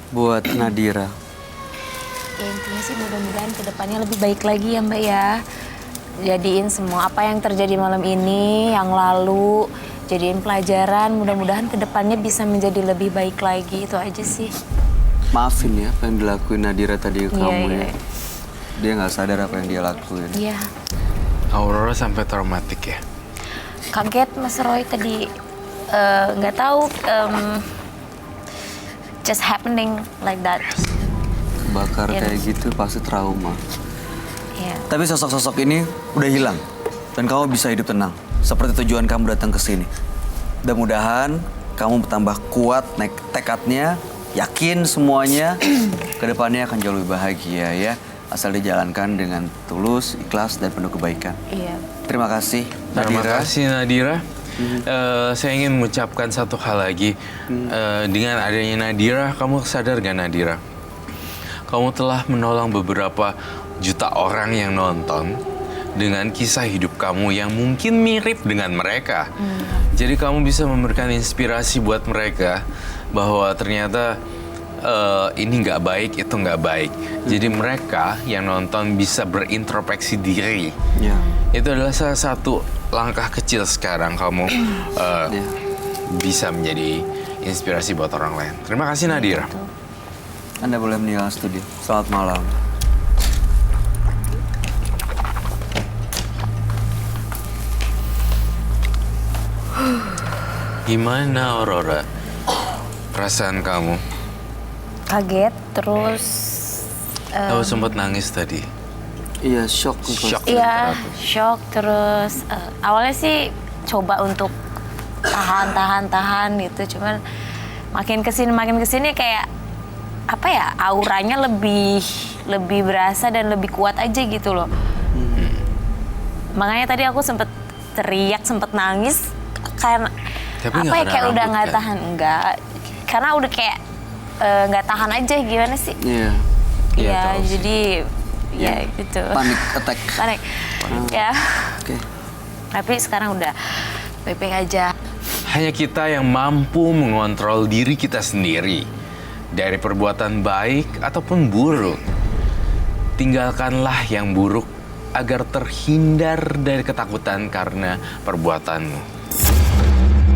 buat Nadira. Ya intinya sih mudah-mudahan kedepannya lebih baik lagi ya Mbak ya. Jadiin semua apa yang terjadi malam ini, yang lalu, jadiin pelajaran. Mudah-mudahan kedepannya bisa menjadi lebih baik lagi, itu aja sih. Maafin ya apa yang dilakuin Nadira tadi ke kamu Iya. ya. Dia nggak sadar apa yang dia lakuin. Iya, Aurora sampai traumatik ya. kaget Mas Roy tadi. Nggak tahu, just happening like that. Bakar Iya. kayak gitu pasti trauma. Iya. Tapi sosok-sosok ini udah hilang dan kamu bisa hidup tenang seperti tujuan kamu datang ke sini. Mudah-mudahan kamu bertambah kuat tekadnya, yakin semuanya kedepannya akan jauh lebih bahagia ya. Asal dijalankan dengan tulus, ikhlas dan penuh kebaikan. Iya. Terima kasih Terima Nadira. kasih Nadira. Saya ingin mengucapkan satu hal lagi. Dengan adanya Nadira, kamu sadar gak Nadira? Kamu telah menolong beberapa juta orang yang nonton dengan kisah hidup kamu yang mungkin mirip dengan mereka. Jadi kamu bisa memberikan inspirasi buat mereka bahwa ternyata ini nggak baik, itu nggak baik. Jadi mereka yang nonton bisa berintrospeksi diri. Ya. Itu adalah salah satu langkah kecil sekarang kamu Ya. bisa menjadi inspirasi buat orang lain. Terima kasih Nadira. Anda boleh meninggalkan studio. Selamat malam. Gimana Aurora? Perasaan kamu? Kaget, terus Kamu sempat nangis tadi. Iya, shock. Shock. iya shock, terus awalnya sih coba untuk tahan gitu, cuman makin kesini kayak apa ya, auranya lebih berasa dan lebih kuat aja gitu loh. Makanya tadi aku sempet teriak, sempet nangis karena Tapi apa nggak ya, kena kayak udah rambut, nggak kan? tahan, enggak, karena udah kayak nggak tahan aja, gimana sih? Iya. Iya, tahu sih. jadi ya gitu. Panic attack. Panik. Ya. Oke. Tapi sekarang udah baik-baik aja. Hanya kita yang mampu mengontrol diri kita sendiri dari perbuatan baik ataupun buruk. Tinggalkanlah yang buruk agar terhindar dari ketakutan karena perbuatanmu.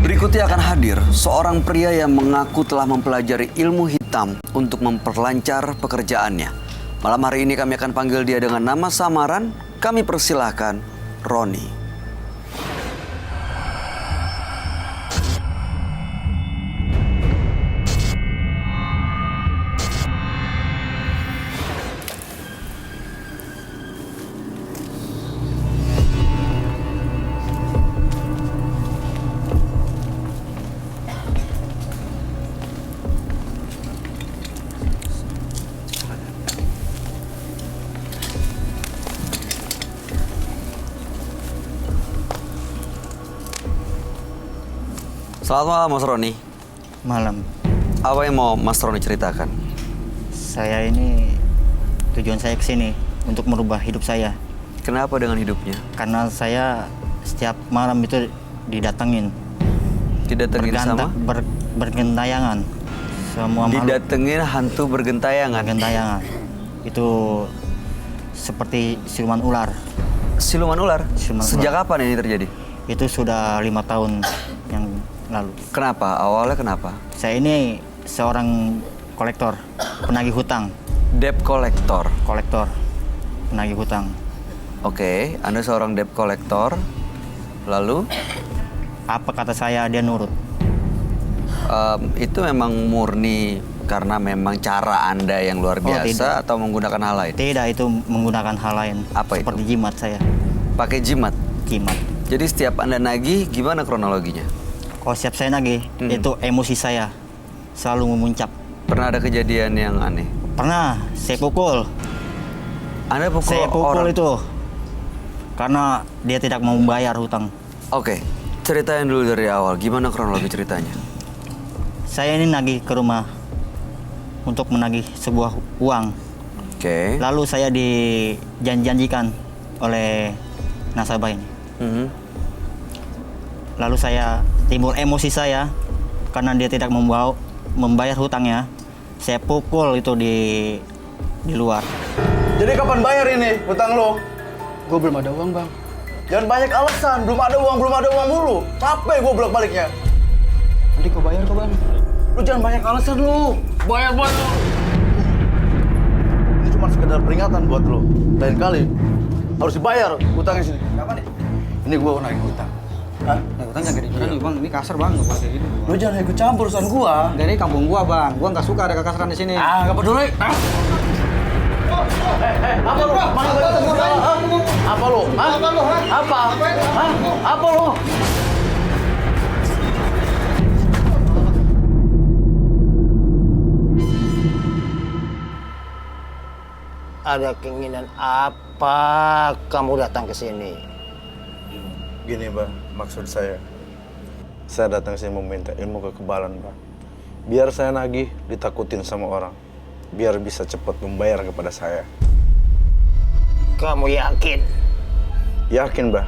Berikutnya akan hadir seorang pria yang mengaku telah mempelajari ilmu hitam untuk memperlancar pekerjaannya. Malam hari ini kami akan panggil dia dengan nama samaran. Kami persilahkan Roni. Selamat malam Mas Roni. Malam. Apa yang mau Mas Roni ceritakan? Saya ini tujuan saya kesini untuk merubah hidup saya. Kenapa dengan hidupnya? Karena saya setiap malam itu didatengin. Didatengin sama? Bergentayangan. Semua makhluk Didatengin hantu bergentayangan. bergentayangan. Itu seperti siluman ular. Siluman ular? Siluman Sejak ular. kapan ini terjadi? Itu sudah 5 tahun yang lalu. Kenapa? Awalnya kenapa? Saya ini seorang kolektor, penagih hutang. Debt collector. Kolektor, penagih hutang. Oke, Anda seorang debt collector. Lalu? Apa kata saya, dia nurut. Itu memang murni karena memang cara Anda yang luar Oh, biasa tidak. atau menggunakan hal lain? Tidak, itu menggunakan hal lain. Apa itu? Seperti jimat saya. Pakai jimat. Jimat. Jadi setiap Anda nagih, gimana kronologinya? Kalau siap saya nagih, itu emosi saya selalu memuncak. Pernah ada kejadian yang aneh? Pernah, saya pukul. Anda pukul Saya pukul orang? itu. Karena dia tidak mau membayar hutang. Oke, ceritain dulu dari awal. Gimana kronologi ceritanya? Saya ini nagih ke rumah untuk menagih sebuah uang. Oke. Lalu saya dijanjikan oleh nasabah ini. Mhm. Lalu saya timbul emosi saya karena dia tidak membayar hutangnya. Saya pukul itu di luar. Jadi kapan bayar ini hutang lo? Gue belum ada uang, Bang. Jangan banyak alasan, belum ada uang mulu. Capek gue bolak-baliknya. Nanti gue bayar kok, Bang. Lu jangan banyak alasan lu. Bayar buat lu. Ini cuma sekedar peringatan buat lo. Lain kali harus dibayar hutangnya sini. Kapan nih? Ini gue nagih hutang. Hah? Nah, utang jangan gitu nih, Bang. Ini kasar, Bang. Nggak boleh kayak gitu. Lu jangan ikut campur urusan gua. Dari kampung gua, Bang. Gua nggak suka ada kekasaran di sini. Ah, nggak peduli. Ah. Apa lu? Mana apa lu? Apa? Apa lu? Ada keinginan apa kamu datang ke sini? Gini, Bang, maksud saya datang sini meminta ilmu kekebalan, Bang. Biar saya nagih ditakutin sama orang. Biar bisa cepat membayar kepada saya. Kamu yakin? Yakin, Bang?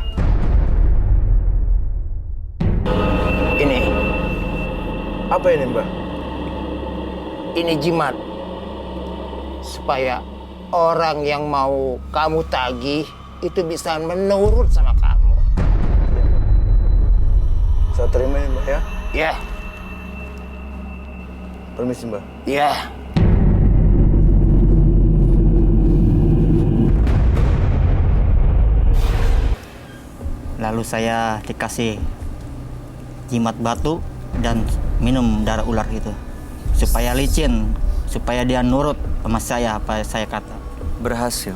Ini, Apa ini, Bang? ini jimat. Supaya orang yang mau kamu tagih itu bisa menurut sama kamu. Saya terima ini, Mbak, ya. Ya, Permisi, Mbak. ya. Lalu saya dikasih jimat batu dan minum darah ular gitu. Supaya licin, supaya dia nurut sama saya apa saya kata. Berhasil.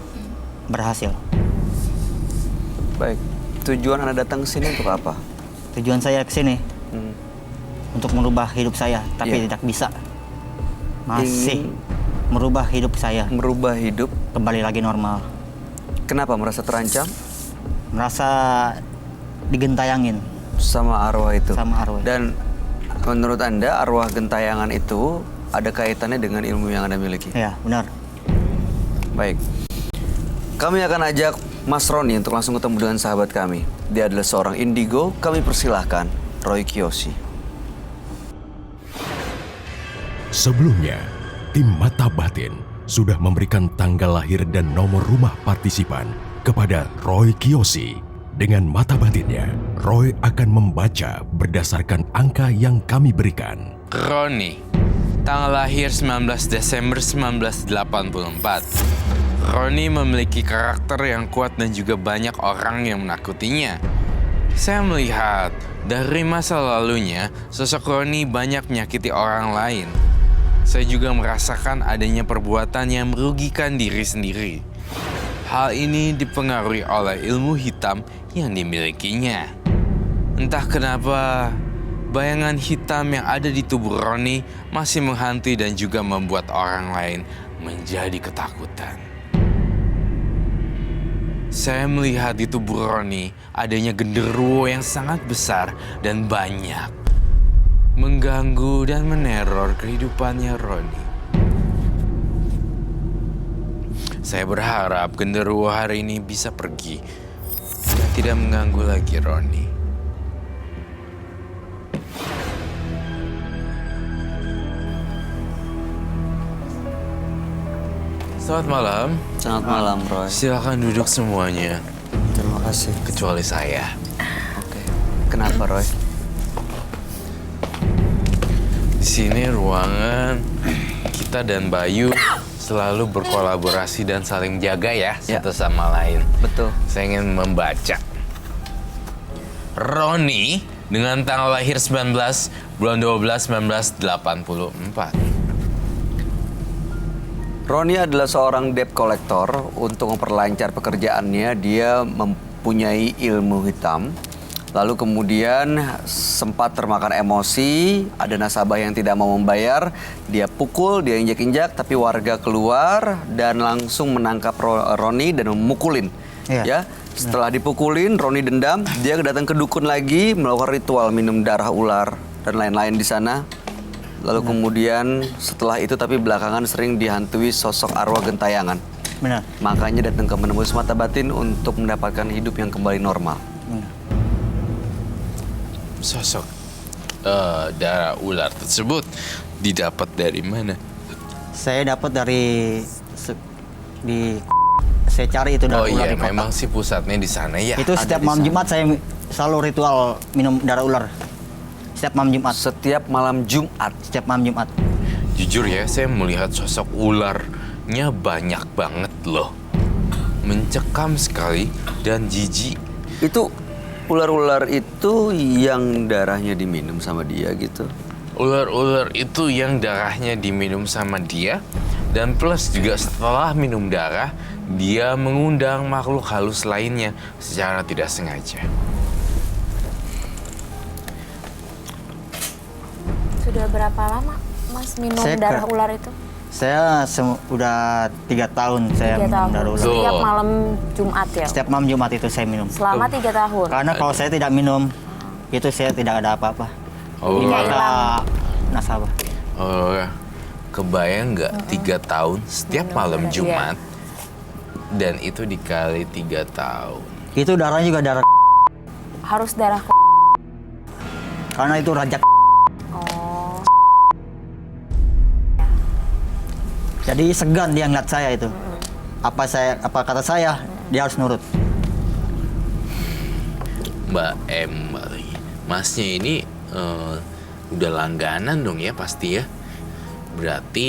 Berhasil. Baik. Tujuan Anda datang ke sini untuk apa? Tujuan saya ke sini untuk merubah hidup saya, tapi Iya. tidak bisa. Masih Ingin merubah hidup saya merubah hidup. kembali lagi normal. Kenapa merasa terancam Merasa digentayangin sama arwah itu? sama arwah. Dan menurut Anda arwah gentayangan itu ada kaitannya dengan ilmu yang Anda miliki? Ya, benar. Baik. Kami akan ajak Mas Roni untuk langsung ketemu dengan sahabat kami. Dia adalah seorang indigo. Kami persilahkan Roy Kiyoshi. Sebelumnya, tim Mata Batin sudah memberikan tanggal lahir dan nomor rumah partisipan kepada Roy Kiyoshi. Dengan mata batinnya, Roy akan membaca berdasarkan angka yang kami berikan. Roni, tanggal lahir 19 Desember 1984. Roni memiliki karakter yang kuat dan juga banyak orang yang menakutinya. Saya melihat dari masa lalunya, sosok Roni banyak menyakiti orang lain. Saya juga merasakan adanya perbuatan yang merugikan diri sendiri. Hal ini dipengaruhi oleh ilmu hitam yang dimilikinya. Entah kenapa, bayangan hitam yang ada di tubuh Roni masih menghantui dan juga membuat orang lain menjadi ketakutan. Saya melihat di tubuh Roni adanya genderuwo yang sangat besar dan banyak, mengganggu dan meneror kehidupannya Roni. Saya berharap genderuwo hari ini bisa pergi dan tidak mengganggu lagi Roni. Selamat malam. Selamat malam, Roy. Silakan duduk semuanya. Terima kasih. Kecuali saya. Oke. Kenapa, Roy? Di sini ruangan kita dan Bayu selalu berkolaborasi dan saling jaga ya satu sama lain. Betul. Saya ingin membaca. Roni dengan tanggal lahir 19 bulan 12 1984. Roni adalah seorang debt collector. Untuk memperlancar pekerjaannya, dia mempunyai ilmu hitam. Lalu kemudian sempat termakan emosi, ada nasabah yang tidak mau membayar, dia pukul, dia injak-injak, tapi warga keluar dan langsung menangkap Roni dan memukulin. Iya. Ya, setelah dipukulin, Roni dendam, dia datang ke dukun lagi, melakukan ritual minum darah ular dan lain-lain di sana. Lalu kemudian setelah itu tapi belakangan sering dihantui sosok arwah gentayangan. Benar. Makanya datang ke menembus mata batin untuk mendapatkan hidup yang kembali normal. Sosok darah ular tersebut didapat dari mana? Saya dapat dari saya cari itu darah Oh ular iya, di kota. memang sih pusatnya di sana ya. Itu ada setiap di malam sana. Jumat saya selalu ritual minum darah ular. Setiap malam Jumat. Setiap malam Jumat. Setiap malam Jumat. Jujur ya, saya melihat sosok ularnya banyak banget loh. Mencekam sekali dan jijik. Itu ular-ular itu yang darahnya diminum sama dia gitu. Ular-ular itu yang darahnya diminum sama dia. Dan plus juga setelah minum darah, dia mengundang makhluk halus lainnya secara tidak sengaja. Sudah berapa lama Mas minum Saya darah ular itu? Saya udah 3 tahun saya 3 minum tahun. darah ular. Setiap malam Jumat ya? Setiap malam Jumat itu saya minum. Selama 3 tahun? Karena kalau saya tidak minum, itu saya tidak ada apa-apa. Oh. Di mata nasabah. Oh, kebayang nggak 3 tahun setiap malam darah, Jumat dan itu dikali 3 tahun. Itu darahnya juga darah Harus darah karena itu raja. Oh. Jadi segan dia ngeliat saya itu. Apa kata saya, dia harus nurut. Mbak M, Masnya ini udah langganan dong ya pasti ya. Berarti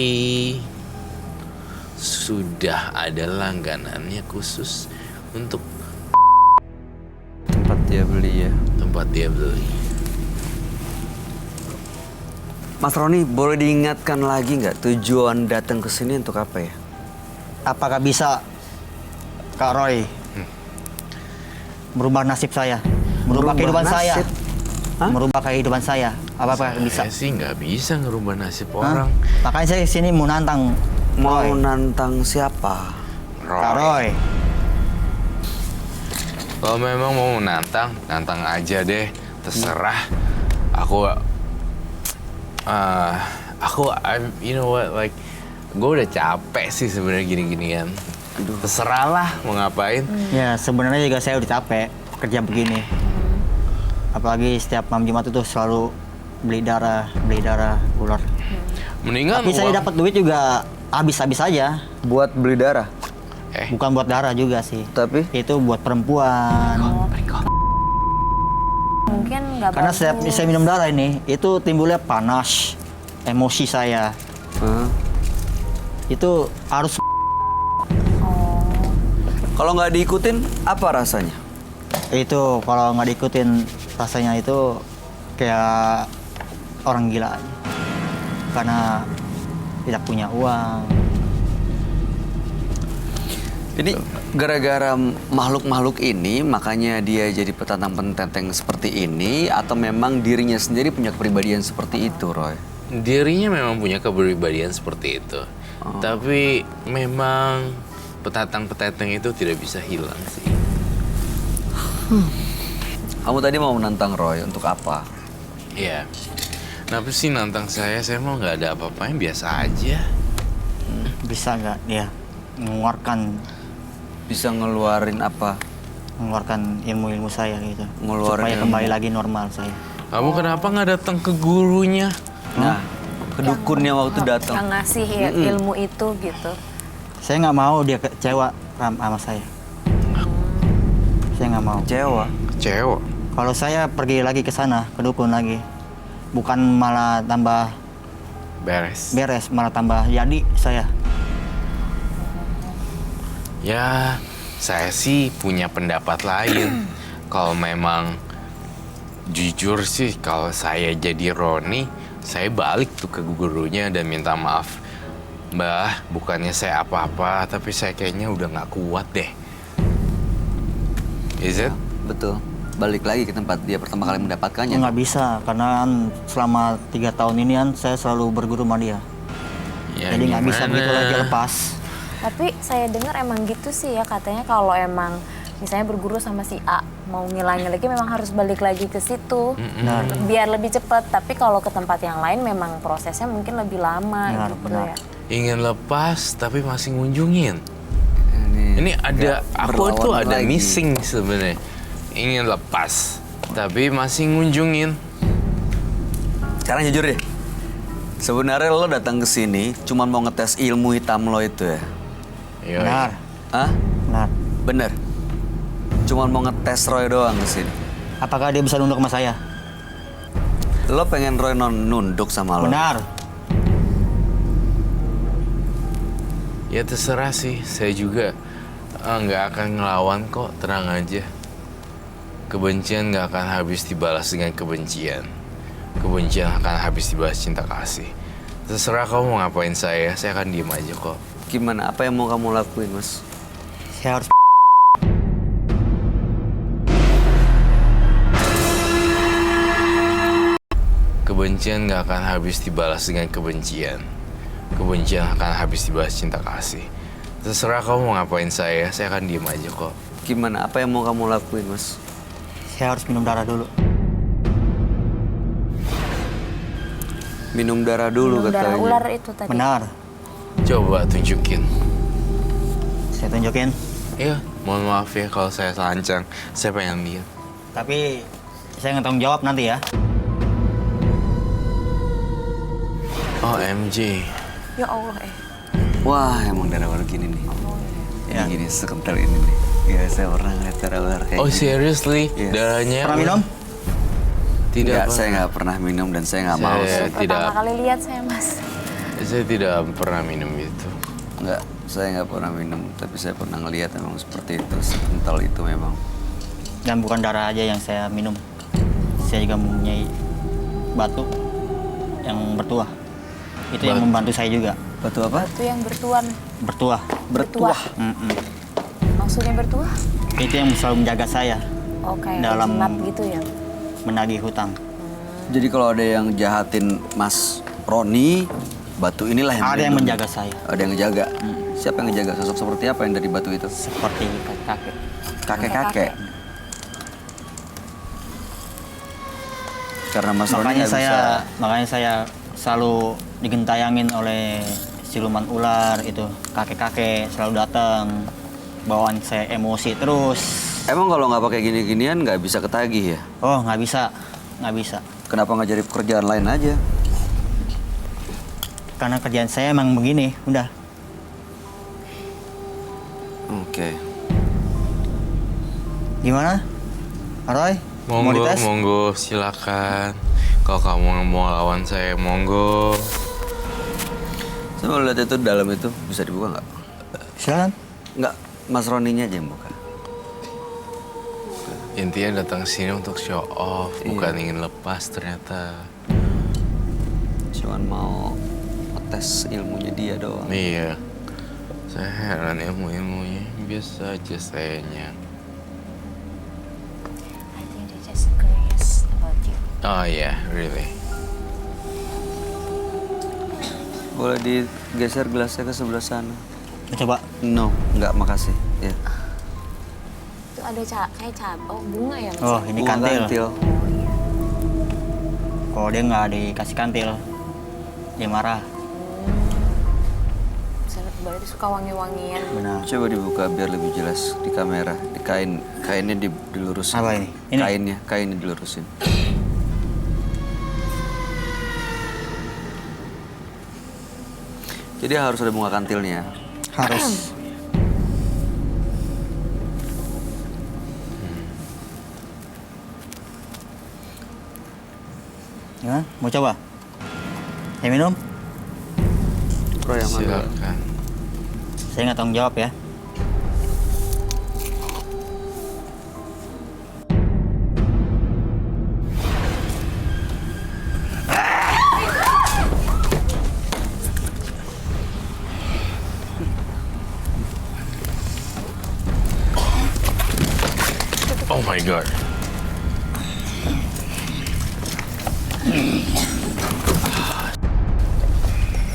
sudah ada langganannya khusus untuk Tempat dia beli ya. tempat dia beli. Mas Roni, boleh diingatkan lagi nggak tujuan datang ke sini untuk apa ya? Apakah bisa Kak Roy merubah nasib saya, merubah kehidupan saya, merubah kehidupan saya? Apakah bisa? Saya sih nggak bisa ngerubah nasib orang. Makanya saya sini mau nantang. Mau Roy. nantang siapa? Kak Roy. Kalau memang mau nantang, nantang aja deh. Terserah. You know what, like, gue udah capek sih sebenarnya gini-ginian. Terserah lah mau ngapain. Ya sebenarnya juga saya udah capek kerja begini. Apalagi setiap malam Jumat itu selalu beli darah ular. Mendingan Tapi saya uang- dapat duit juga habis-habis aja. Buat beli darah? Bukan buat darah juga sih. Tapi? Itu buat perempuan. Mungkin nggak Karena bagus. saya minum darah ini, itu timbulnya panas, emosi saya. Itu harus. Kalau nggak diikutin, apa rasanya? Itu kalau nggak diikutin rasanya itu kayak orang gila aja. Karena tidak punya uang. Ini gara-gara makhluk-makhluk ini, makanya dia jadi petantang pententeng seperti ini, atau memang dirinya sendiri punya kepribadian seperti itu, Roy? Dirinya memang punya kepribadian seperti itu. Tapi memang petantang-petenteng itu tidak bisa hilang sih. Kamu tadi mau menantang Roy untuk apa? Iya. Kenapa sih nantang saya? Saya mau nggak ada apa-apa yang biasa aja. Bisa nggak dia mengeluarkan? Bisa ngeluarin apa? Mengeluarkan ilmu-ilmu saya gitu. Ngeluarin supaya ilmu. kembali lagi normal saya. Kamu kenapa nggak datang ke gurunya? Nah, ke dukunnya waktu datang. Yang ngasih ilmu itu gitu. Saya nggak mau dia kecewa sama saya. Saya nggak mau. Kecewa? Kecewa? Kalau saya pergi lagi ke sana, ke dukun lagi, bukan malah tambah beres, malah tambah jadi saya. Ya, saya sih punya pendapat lain. Kalau memang jujur sih, kalau saya jadi Roni, saya balik tuh ke gurunya dan minta maaf. Mbah, bukannya saya apa-apa, tapi saya kayaknya udah nggak kuat deh. Is it? Betul. Balik lagi ke tempat dia pertama kali mendapatkannya. Nggak bisa, karena kan selama 3 tahun ini kan saya selalu berguru sama dia. Ya, Jadi nggak bisa gimana? begitu aja lepas. Tapi saya dengar emang gitu sih ya, katanya kalau emang misalnya berguru sama si A mau ngilangin lagi memang harus balik lagi ke situ biar lebih cepat. Tapi kalau ke tempat yang lain memang prosesnya mungkin lebih lama gitu ya. Ingin lepas tapi masih ngunjungin. Ini ada, aku berlawan tuh ada lagi. missing sebenarnya. Ingin lepas tapi masih ngunjungin. Sekarang jujur deh. Sebenarnya lo datang ke sini cuma mau ngetes ilmu hitam lo itu ya? Benar. Hah? Benar. Bener. Cuma mau ngetes Roy doang ke sini. Apakah dia bisa nunduk sama saya? Lo pengen Roy nunduk sama lo? Benar. Ya terserah sih, saya juga nggak akan ngelawan kok, tenang aja. Kebencian nggak akan habis dibalas dengan kebencian. Kebencian akan habis dibalas cinta kasih. Terserah kamu mau ngapain saya akan diem aja kok. Gimana? Apa yang mau kamu lakuin, Mas? Saya harus. Kebencian nggak akan habis dibalas dengan kebencian. Kebencian akan habis dibalas cinta kasih. Terserah kamu mau ngapain saya akan diem aja kok. Gimana? Apa yang mau kamu lakuin, Mas? Saya harus minum darah dulu. Minum darah dulu Minum katanya. darah ular itu tadi. Benar. Coba tunjukin. Saya tunjukin. Iya, mohon maaf ya kalau saya lancang. Saya pengen lihat. Tapi saya nggak tanggung jawab nanti ya. OMG. Ya Allah Wah, emang darah ular gini nih. Ini Ya. gini, sekental ini nih. Iya, saya pernah ngeliat darah ular kayak Oh gini. seriously? Yes. Darahnya? Pernah minum? Tidak. Enggak, pernah. saya nggak pernah minum dan saya nggak mau. Saya tidak. pertama kali lihat saya Mas. Saya tidak pernah minum itu. Enggak, saya nggak pernah minum. Tapi saya pernah ngeliat memang seperti itu. Sekental itu memang. Dan bukan darah aja yang saya minum. Saya juga mempunyai batu. yang bertuah. Itu yang membantu saya juga. Batu apa? Itu yang bertuan. Bertuah. Bertuah. Maksudnya bertuah? Itu yang selalu menjaga saya Oh, kayak dalam jimat gitu ya? menagih hutang. Jadi kalau ada yang jahatin Mas Roni, batu inilah yang Ada yang melindungi. menjaga saya. Ada yang ngejaga. Siapa yang ngejaga? Sosok seperti apa yang dari batu itu? Seperti kakek-kakek. Kakek-kakek. Karena Mas Roni nggak bisa. Makanya saya selalu digentayangin oleh siluman ular itu. Kakek-kakek selalu datang, bawaan saya emosi terus. Emang kalau nggak pakai gini-ginian nggak bisa ketagih ya? Oh, nggak bisa. Kenapa nggak jadi pekerjaan lain aja? Karena kerjaan saya emang begini, udah. Oke. Gimana? Roy? Mau Monggo, dites? monggo, silakan. Kalau kamu mau lawan saya, monggo. Saya mau lihat itu dalam itu bisa dibuka nggak? Silakan. Nggak, Mas Roninya aja yang buka. Intinya datang sini untuk show off, bukan ingin lepas ternyata. Cuman mau tes ilmunya dia doang. Iya, saya heran ilmu-ilmunya. Biasa aja sayanya. I think they're just curious about you. Oh yeah, really. Boleh digeser gelasnya ke sebelah sana? Coba. No, nggak makasih. Ya. Itu ada kayak bunga ya, Mas? Oh, ini Bunga kantil. kantil. Kalau dia nggak dikasih kantil, dia marah. Berarti suka wangi-wangian. Benar. Coba dibuka biar lebih jelas di kamera. Di kainnya dilurusin. Apa ini? Ini? Kainnya dilurusin. Jadi harus ada bunga kantilnya. Harus. Gimana? Mau coba? Saya minum? Roy yang ambil. Silakan. Saya nggak tanggung jawab ya. Oh my god.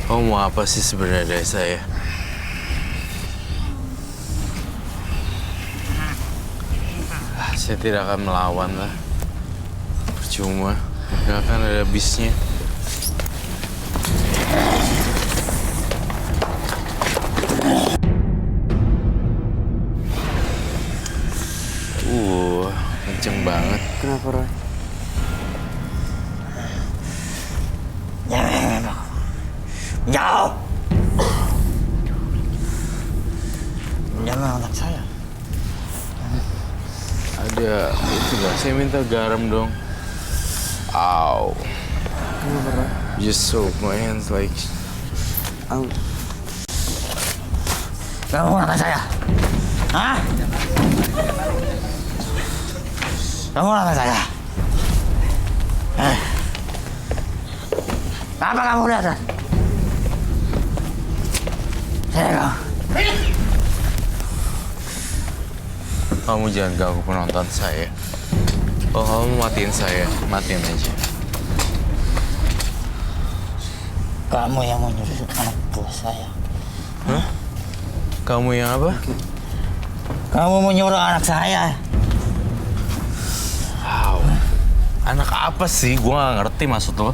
Kamu mau apa sih sebenarnya dari saya? Saya tidak akan melawan lah. Percuma. Gak akan ada habisnya. Kenceng banget. Kenapa, Roy? Jauh. Jangan anak saya. Ada itu nggak? Saya minta garam dong. Ow. Kenapa, Roy? Just soak my hands like. Au. Kamu anak saya. Hah? Kamu anak saya. Apa kamu lihat? Saya Kamu jangan ganggu penonton saya. Kalau kamu matiin saya, matiin aja. Kamu yang mau nyuruh anak buah saya. Hah? Kamu yang apa? Kamu mau nyuruh anak saya. Wow. Anak apa sih? Gua nggak ngerti maksud lo.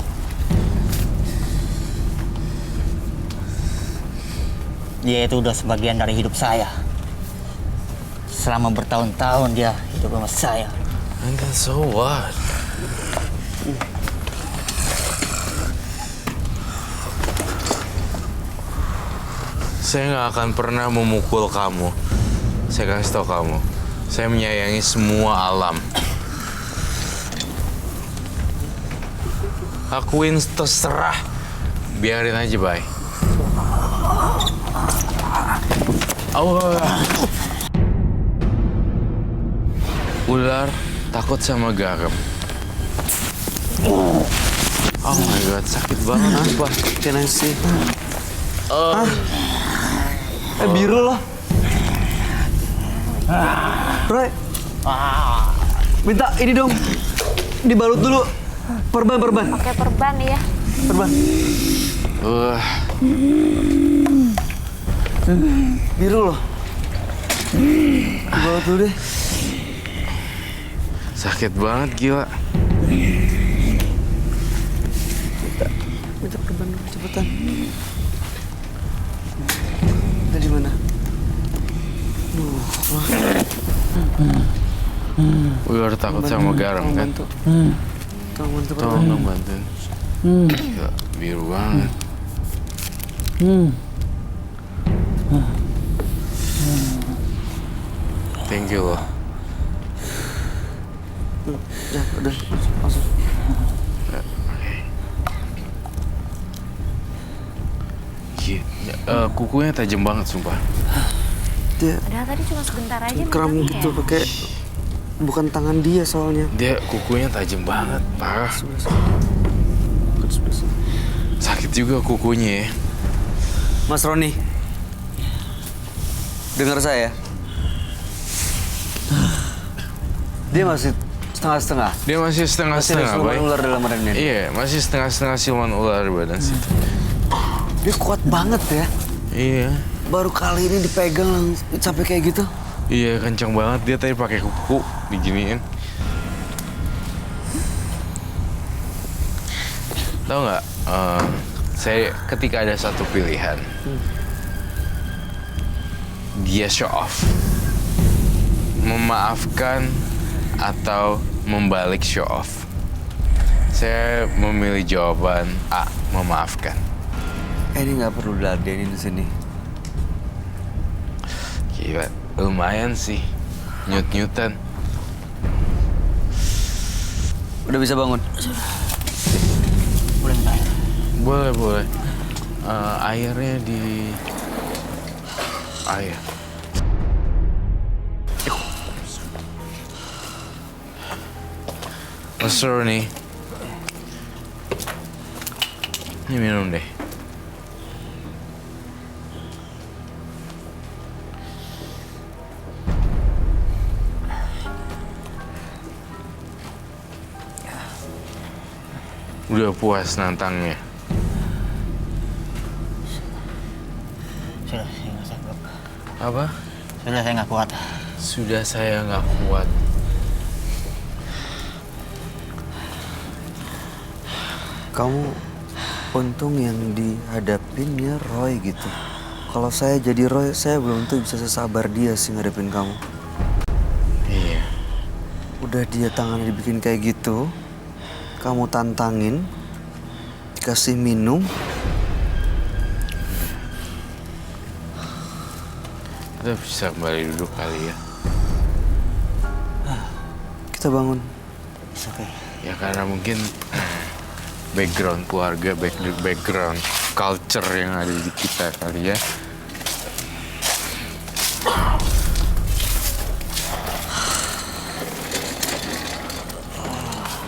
Dia itu udah sebagian dari hidup saya. Selama bertahun-tahun dia hidup sama saya. And then so what? Saya nggak akan pernah memukul kamu. Saya kasih tau kamu. Saya menyayangi semua alam. Akuin terserah. Biarin aja, Bay. Ular takut sama garam. Oh my god, sakit banget sumpah. Can I see? Biru loh. Roy. Minta ini dong. Dibalut dulu. Perban. Oke, perban ya. Perban. Biru loh. Dibalut dulu deh. Sakit banget gila. Minta perban dulu cepetan. Kita di mana? Ular takut sama garam kan? Tolong dong bantuin. Gila, biru banget. Thank you loh. Ya udah masuk. Kukunya tajam banget sumpah. Dia Padahal tadi cuma sebentar aja. kram metangnya gitu ya. pakai bukan tangan dia soalnya. Dia kukunya tajam banget, parah. Sakit juga kukunya ya. Mas Roni, dengar saya. Dia masih setengah-setengah. Dia masih setengah-setengah, Masih ada Bay. siluman ular dalam badannya. Iya, masih setengah-setengah siluman ular di badan situ. Dia kuat banget ya. Iya. Baru kali ini dipegang sampai kayak gitu. Iya, kencang banget dia tadi pakai kuku diginiin. Tahu nggak? Saya ketika ada satu pilihan, dia show off, memaafkan atau membalik show off. Saya memilih jawaban A, memaafkan. Ini nggak perlu diladenin di sini. Gila, lumayan sih, nyut-nyutan. Udah bisa bangun? Boleh minta air? Boleh. Airnya di... air. Mas Roni. Ini minum deh. Udah puas nantangnya. Sudah, saya nggak sanggup. Apa? Sudah, saya nggak kuat. Sudah saya nggak kuat. Kamu untung yang dihadapinnya Roy gitu. Kalau saya jadi Roy, saya belum tentu bisa sesabar dia sih ngadepin kamu. Iya. Udah dia tangannya dibikin kayak gitu, kamu tantangin, dikasih minum. Kita bisa kembali duduk kali ya. Kita bangun. Oke. Ya karena mungkin background keluarga, background culture yang ada di kita kali ya.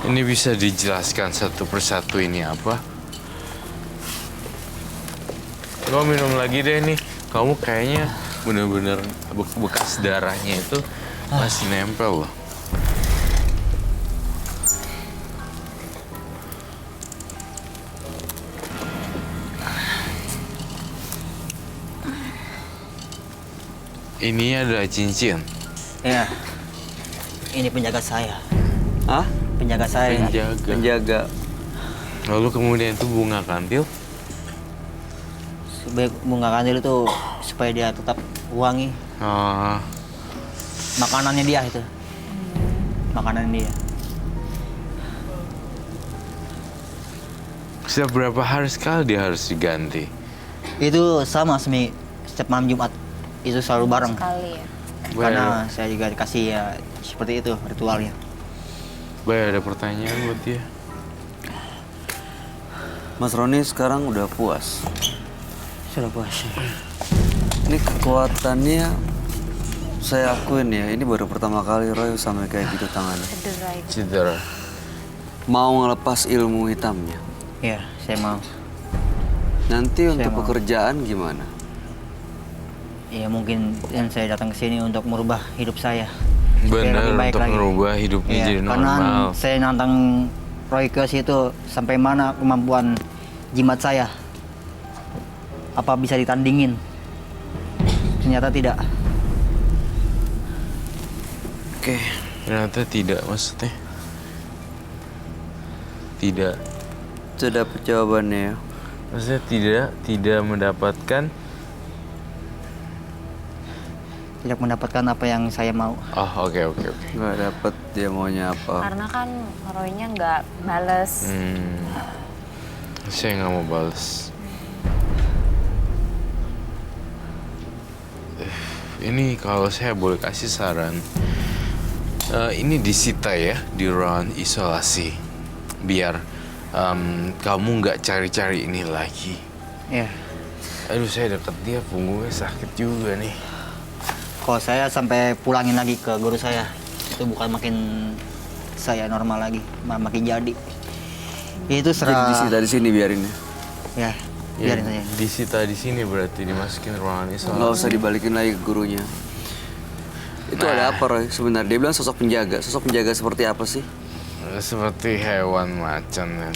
Ini bisa dijelaskan satu persatu ini apa? Lo minum lagi deh nih. Kamu kayaknya bener-bener bekas darahnya itu masih nempel loh. Ini adalah cincin. Ya, ini penjaga saya. Hah? Penjaga saya. Penjaga. Lalu kemudian itu bunga kantil. Sebaik bunga kandil itu supaya dia tetap wangi. Oh, Makanannya dia itu. Makanan dia. setiap berapa hari sekali dia harus diganti? Itu sama setiap malam Jumat. Itu selalu bareng. Sekali ya. Karena saya juga dikasih ya seperti itu ritualnya. Bay, ada pertanyaan buat dia. Mas Roni sekarang udah puas. Sudah puas. Ini kekuatannya saya akuin ya, ini baru pertama kali Roy sampai kayak gitu tangannya. Cedera itu. Cedera. Mau ngelepas ilmu hitamnya. Iya, saya mau. Nanti untuk mau. pekerjaan gimana? Ya mungkin yang saya datang ke sini untuk merubah hidup saya. Supaya Benar, lebih baik untuk lagi. merubah hidupnya Iya, jadi karena normal. saya nantang Roy Kiyoshi itu sampai mana kemampuan jimat saya. Apa bisa ditandingin? Ternyata tidak. Oke. Ternyata tidak, maksudnya. Tidak. Sudah dapat jawabannya ya. Maksudnya tidak mendapatkan. Tidak mendapatkan apa yang saya mau. Oh, oke. Nggak dapat dia maunya apa. Karena kan Roy-nya nggak bales. Saya nggak mau balas. Ini kalau saya boleh kasih saran, ini disita ya di ruangan isolasi, biar kamu nggak cari-cari ini lagi. Iya. Aduh, saya deket dia, punggungnya sakit juga nih. Kalau saya sampai pulangin lagi ke guru saya, itu bukan makin saya normal lagi, malah makin jadi. Itu Jadi serah. disita di sini biarin ya. Ya, Ya, biarin saja. disita di sini berarti dimasukin ruangan isolasi. Nggak usah dibalikin lagi ke gurunya. Itu ada apa Roy sebenarnya? Dia bilang sosok penjaga. Sosok penjaga seperti apa sih? Seperti hewan macan dan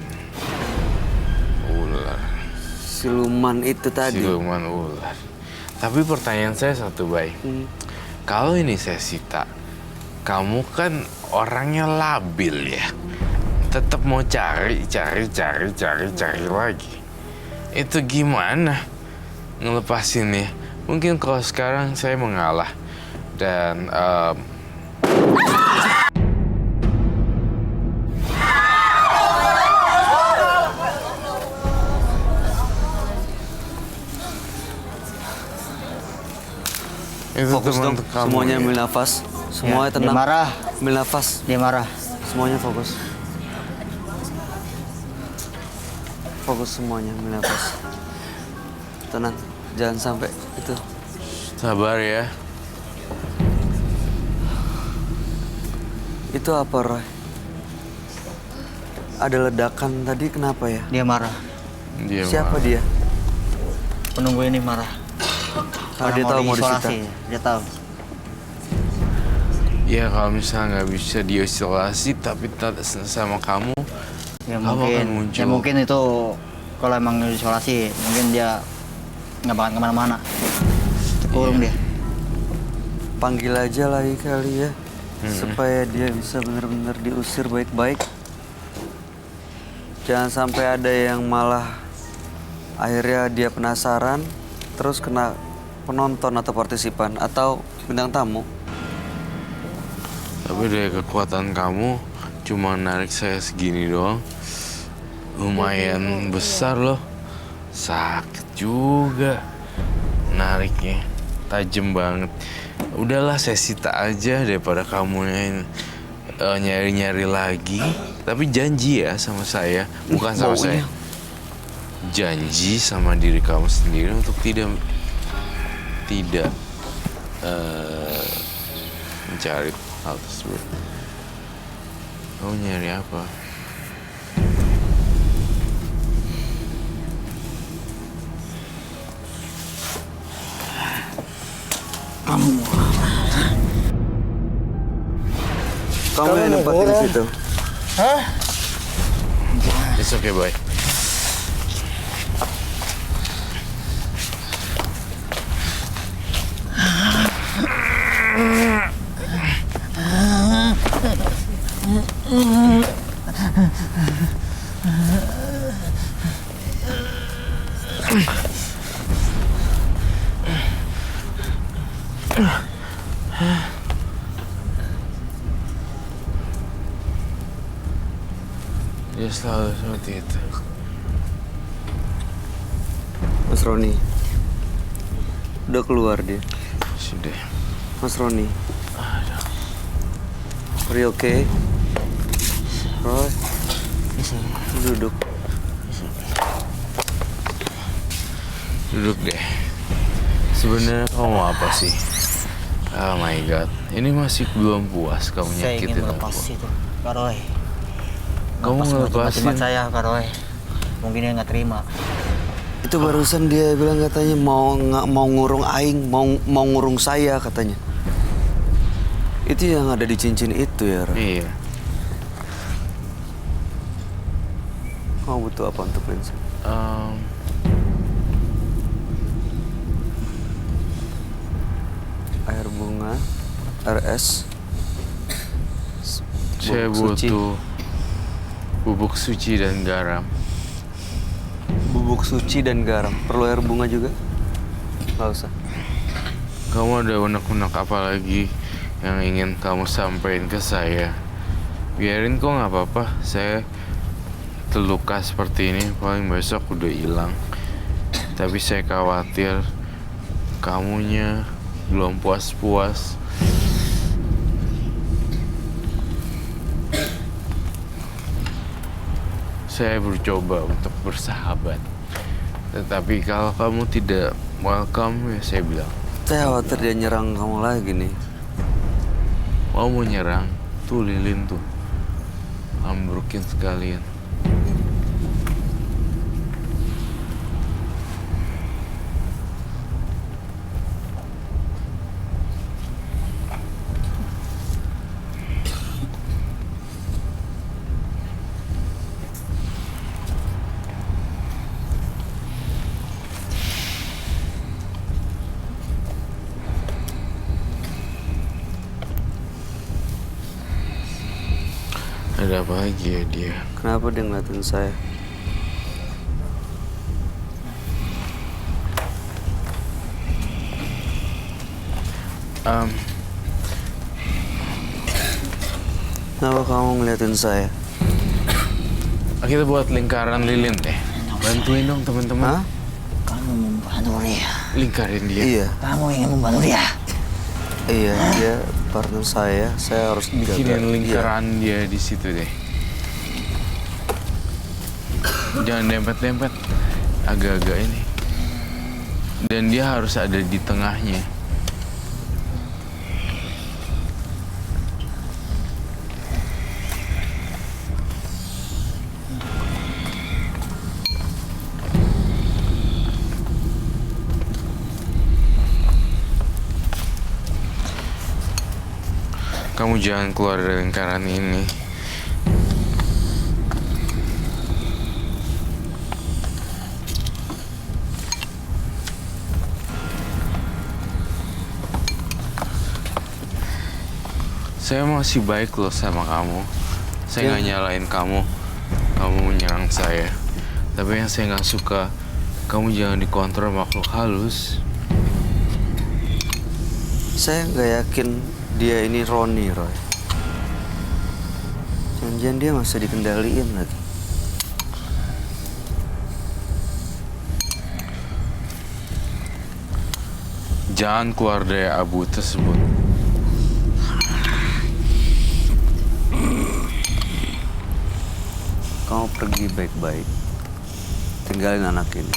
ular. Siluman itu tadi. Siluman ular. Tapi pertanyaan saya satu, Bay. Kalau ini saya sita, kamu kan orangnya labil ya. Tetap mau cari lagi. Itu gimana ngelepasinnya? Mungkin kalau sekarang saya mengalah dan itu Fokus teman dong. kamu, Semuanya ya? ambil nafas. Semuanya Ya, tenang. Dia marah. Ambil nafas. Dia marah. Semuanya fokus. Fokus semuanya ambil nafas. Tenang. Jangan sampai itu. Sabar ya. Itu apa Roy? Ada ledakan tadi kenapa ya? Dia marah. Dia Siapa marah. dia? Penunggu ini marah. Karena dia tahu mau disita. diisolasi. Dia tahu. Ya kalau misalnya nggak bisa diisolasi tapi tak sama kamu, Ya kamu akan mungkin. muncul. Ya mungkin itu kalau emang diisolasi, mungkin dia nggak bakal kemana-mana. Kurung dia. Panggil aja lagi kali ya. Supaya dia bisa benar-benar diusir baik-baik. Jangan sampai ada yang malah akhirnya dia penasaran terus kena penonton atau partisipan atau bintang tamu. Tapi dari kekuatan kamu cuma narik saya segini doang. Lumayan besar loh. Sakit juga nariknya. Tajam banget. Udahlah saya sita aja daripada kamu yang nyari-nyari lagi. Tapi janji ya sama saya, bukan sama saya. Janji sama diri kamu sendiri untuk tidak mencari hal tersebut. Kamu nyari apa? Kamu yang nempatin di situ. Hah? It's okay, boy. Dia selalu seperti itu. Mas Roni. Udah keluar dia. Sudah. Mas Roni. Are you okay? Roy. Duduk. Duduk deh. Sebenarnya kamu mau apa sih? Oh my god, ini masih belum puas kamu Saya ingin nyakitin melepas aku. itu, Kak Roy. Kamu Melepas ngelepasin? jimat saya, Kak Roy. Mungkin dia nggak terima. Itu barusan dia bilang katanya mau ngurung aing, mau ngurung saya katanya. Itu yang ada di cincin itu ya, Roy? Iya. Kamu butuh apa untuk lensa? Air bunga, RS. Saya butuh bubuk suci dan garam. Bubuk suci dan garam. Perlu air bunga juga? Nggak usah. Kamu ada unek-unek apa lagi yang ingin kamu sampaikan ke saya? Biarin kok, nggak apa-apa. Saya terluka seperti ini, paling besok udah hilang. Tapi saya khawatir kamunya belum puas-puas. Saya bercoba untuk bersahabat. Tetapi kalau kamu tidak welcome, ya saya bilang. Saya khawatir dia nyerang kamu lagi nih. Mau nyerang, tuh lilin tuh. Ambrukin sekalian. Ada apa lagi ya dia? Kenapa dia ngeliatin saya? Kenapa kamu ngeliatin saya? Kita buat lingkaran lilin deh. Bantuin dong teman-teman. Kamu membantu dia. Lingkarin dia. Iya. Kamu ingin membantu dia. Iya, dia partner saya. Saya harus jaga. Bikinin lingkaran dia di situ deh. Jangan dempet-dempet. Agak-agak ini. Dan dia harus ada di tengahnya. Kamu jangan keluar dari lingkaran ini. Saya masih baik loh sama kamu. Saya nggak nyalain kamu. Kamu menyerang saya. Tapi yang saya nggak suka, kamu jangan dikontrol makhluk halus. Saya nggak yakin dia ini Roni, Roy. Jangan-jangan dia masih dikendaliin lagi. Jangan keluar dari abu tersebut. Kamu pergi baik-baik. Tinggalin anak ini.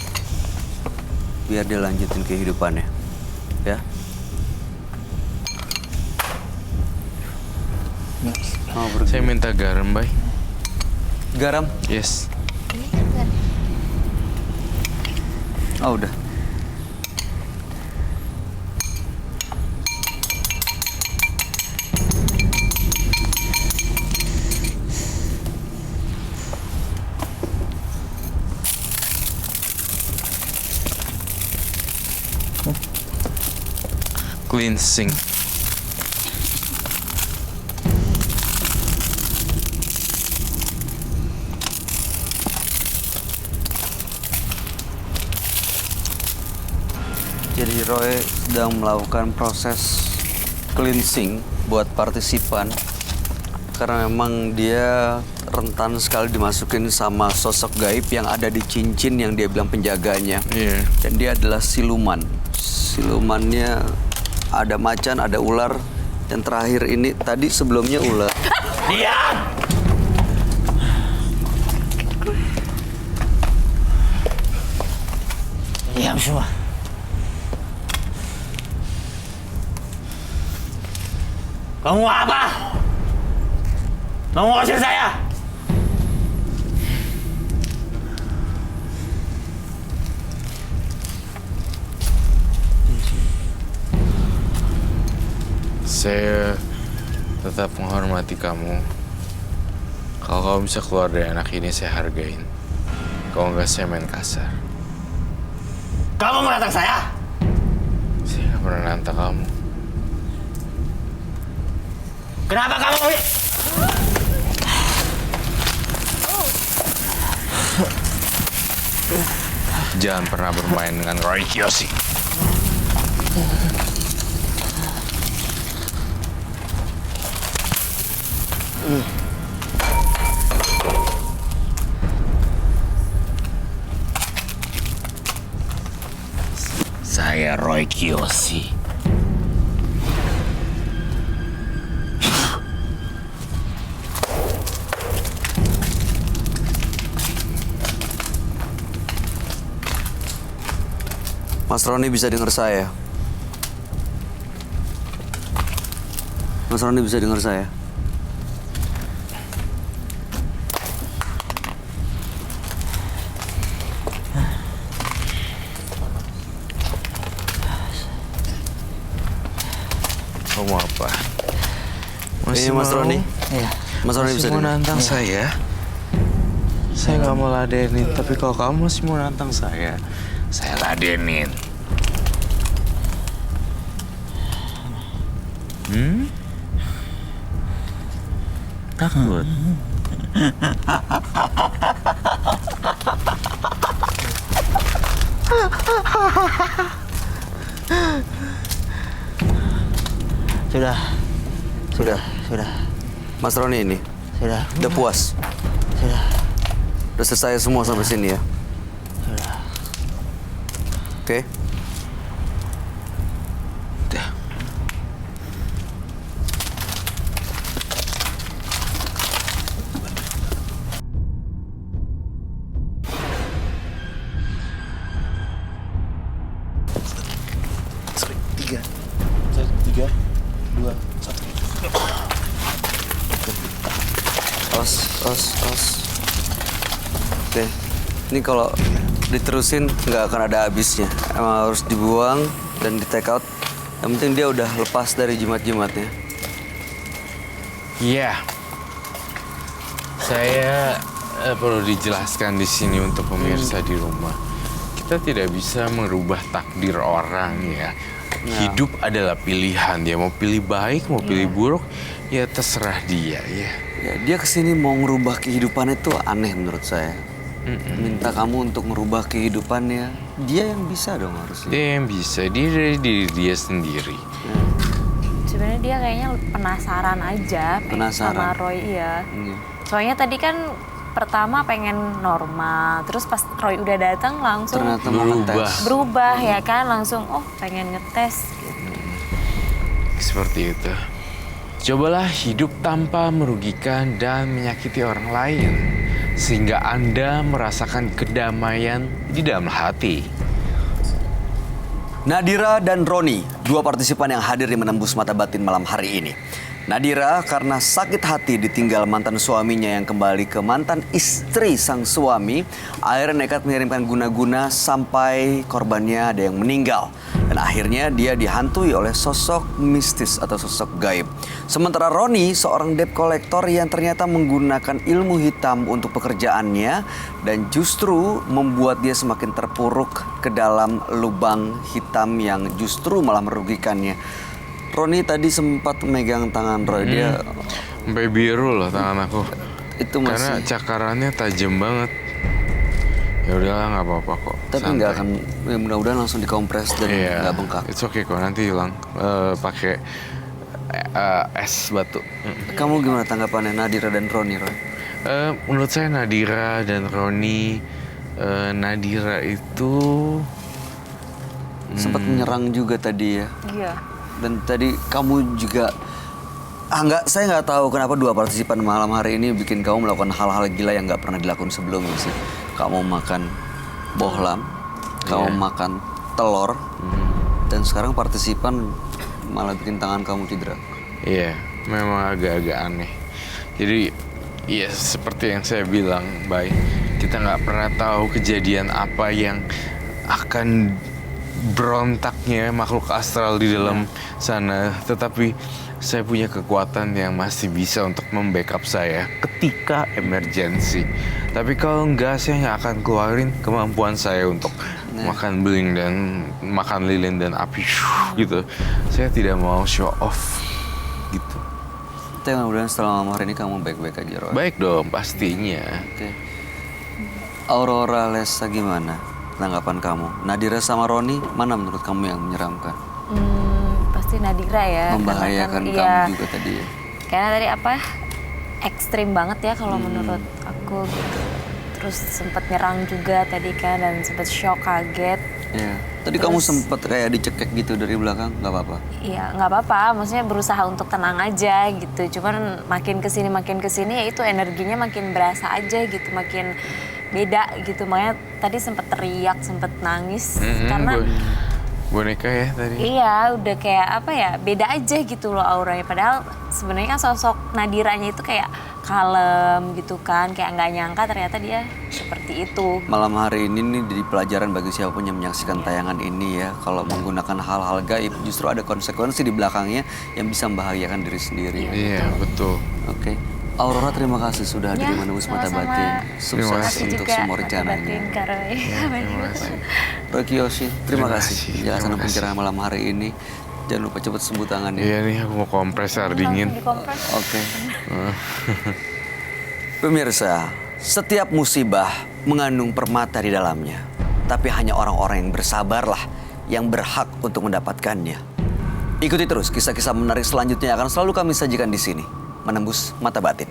Biar dia lanjutin kehidupannya. Ya? Saya minta garam, Bay. Garam? Yes. Oh, udah. Cleansing. Jadi Roy sedang melakukan proses cleansing buat partisipan karena memang dia rentan sekali dimasukin sama sosok gaib yang ada di cincin yang dia bilang penjaganya. Iya. Dan dia adalah siluman. Silumannya ada macan, ada ular, dan terakhir ini tadi sebelumnya ular. Diam! Diam semua. Kamu apa? Mau ngusir saya? Saya tetap menghormati kamu. Kalau kamu bisa keluar dari anak ini, saya hargain. Kalau enggak, saya main kasar. Kamu menantang saya? Saya nggak pernah nantang kamu. Kenapa kamu? Jangan pernah bermain dengan Roy Kiyoshi. Saya Roy Kiyoshi. Mas Roni bisa dengar saya? Mas Roni bisa dengar saya? Kamu apa? Ini Mas Roni. Iya. Mas Roni bisa mau dengar? nantang saya? Saya nggak mau ladenin, tapi kalau kamu masih mau nantang saya ladenin. Takut? Sudah. Mas Roni ini? Sudah. Udah puas? Sudah. Udah selesai semua sampai sini ya? Sudah. Oke? Udah. Tiga, dua, satu. Os. Oke. Ini kalau diterusin nggak akan ada habisnya. Emang harus dibuang dan di take out. Yang penting dia udah lepas dari jimat-jimatnya. Iya. Saya perlu dijelaskan di sini untuk pemirsa di rumah. Kita tidak bisa merubah takdir orang ya. Hidup adalah pilihan. Dia mau pilih baik, mau pilih buruk, ya terserah dia ya. Ya, dia kesini mau ngerubah kehidupannya itu aneh menurut saya. Minta kamu untuk merubah kehidupannya, dia yang bisa dong harusnya. Dia yang bisa, dia dari diri dia sendiri. Sebenarnya dia kayaknya penasaran aja sama Roy, iya. Soalnya tadi kan pertama pengen normal, terus pas Roy udah datang langsung ternyata mau ngetes. Berubah ya kan, langsung pengen ngetes. Seperti itu. Cobalah hidup tanpa merugikan dan menyakiti orang lain, sehingga Anda merasakan kedamaian di dalam hati. Nadira dan Roni, dua partisipan yang hadir di Menembus Mata Batin malam hari ini. Nadira karena sakit hati ditinggal mantan suaminya yang kembali ke mantan istri sang suami, akhirnya nekat mengirimkan guna-guna sampai korbannya ada yang meninggal. Dan akhirnya dia dihantui oleh sosok mistis atau sosok gaib. Sementara Roni, seorang debt collector yang ternyata menggunakan ilmu hitam untuk pekerjaannya dan justru membuat dia semakin terpuruk ke dalam lubang hitam yang justru malah merugikannya. Roni tadi sempat megang tangan Roy, dia sampai biru loh tangan aku. Itu masih karena cakarannya tajam banget. Ya udahlah, nggak apa-apa kok. Tapi nggak akan, ya mudah-mudahan langsung dikompres dan nggak bengkak. It's okay kok, nanti hilang. Pakai es batu. Kamu gimana tanggapannya Nadira dan Roni, Roy? Menurut saya Nadira dan Roni, Nadira itu sempat menyerang juga tadi ya. Iya. Dan tadi kamu juga saya nggak tahu kenapa dua partisipan malam hari ini bikin kamu melakukan hal-hal gila yang nggak pernah dilakukan sebelumnya sih. Kamu makan bohlam, kamu makan telur, dan sekarang partisipan malah bikin tangan kamu cedera. Iya, memang agak-agak aneh. Jadi, ya seperti yang saya bilang, kita nggak pernah tahu kejadian apa yang akan berontaknya makhluk astral di dalam sana. Tetapi saya punya kekuatan yang masih bisa untuk membackup saya ketika emergensi. Tapi kalau enggak, saya nggak akan keluarin kemampuan saya untuk makan beling dan makan lilin dan api gitu. Saya tidak mau show off gitu. Tapi mudah-mudahan setelah malam hari ini kamu baik-baik aja, Roy. Baik dong, pastinya. Oke. Aurora, Lesa gimana tanggapan kamu? Nadira sama Roni, mana menurut kamu yang menyeramkan? Pasti Nadira ya. Membahayakan karena kamu iya, juga tadi ya? karena tadi ekstrim banget ya kalau menurut aku gitu. Terus sempat nyerang juga tadi kan, dan sempat shock, kaget. Iya. Tadi kamu sempat kayak dicekek gitu dari belakang, nggak apa-apa? Iya, nggak apa-apa. Maksudnya berusaha untuk tenang aja gitu. Cuman makin kesini ya itu energinya makin berasa aja gitu, makin beda gitu. Makanya tadi sempat teriak, sempat nangis karena boneka ya tadi. iya udah kayak apa ya, beda aja gitu loh auranya. Padahal sebenarnya kan sosok Nadiranya itu kayak kalem gitu kan, kayak nggak nyangka ternyata dia seperti itu. Malam hari ini nih jadi pelajaran bagi siapapun yang menyaksikan tayangan ini ya. Kalau menggunakan hal-hal gaib justru ada konsekuensi di belakangnya yang bisa membahayakan diri sendiri. Iya, betul. Oke. Aurora, terima kasih sudah hadir di Menembus Mata Batin. Sukses untuk semua rencananya. Roy Kiyoshi, terima kasih. Jelasan pencerahan malam hari ini. Jangan lupa cepat sembuh tangannya. Iya nih, aku mau kompres air dingin. Oke. Pemirsa, setiap musibah mengandung permata di dalamnya. Tapi hanya orang-orang yang bersabarlah yang berhak untuk mendapatkannya. Ikuti terus kisah-kisah menarik selanjutnya akan selalu kami sajikan di sini. Menembus Mata Batin.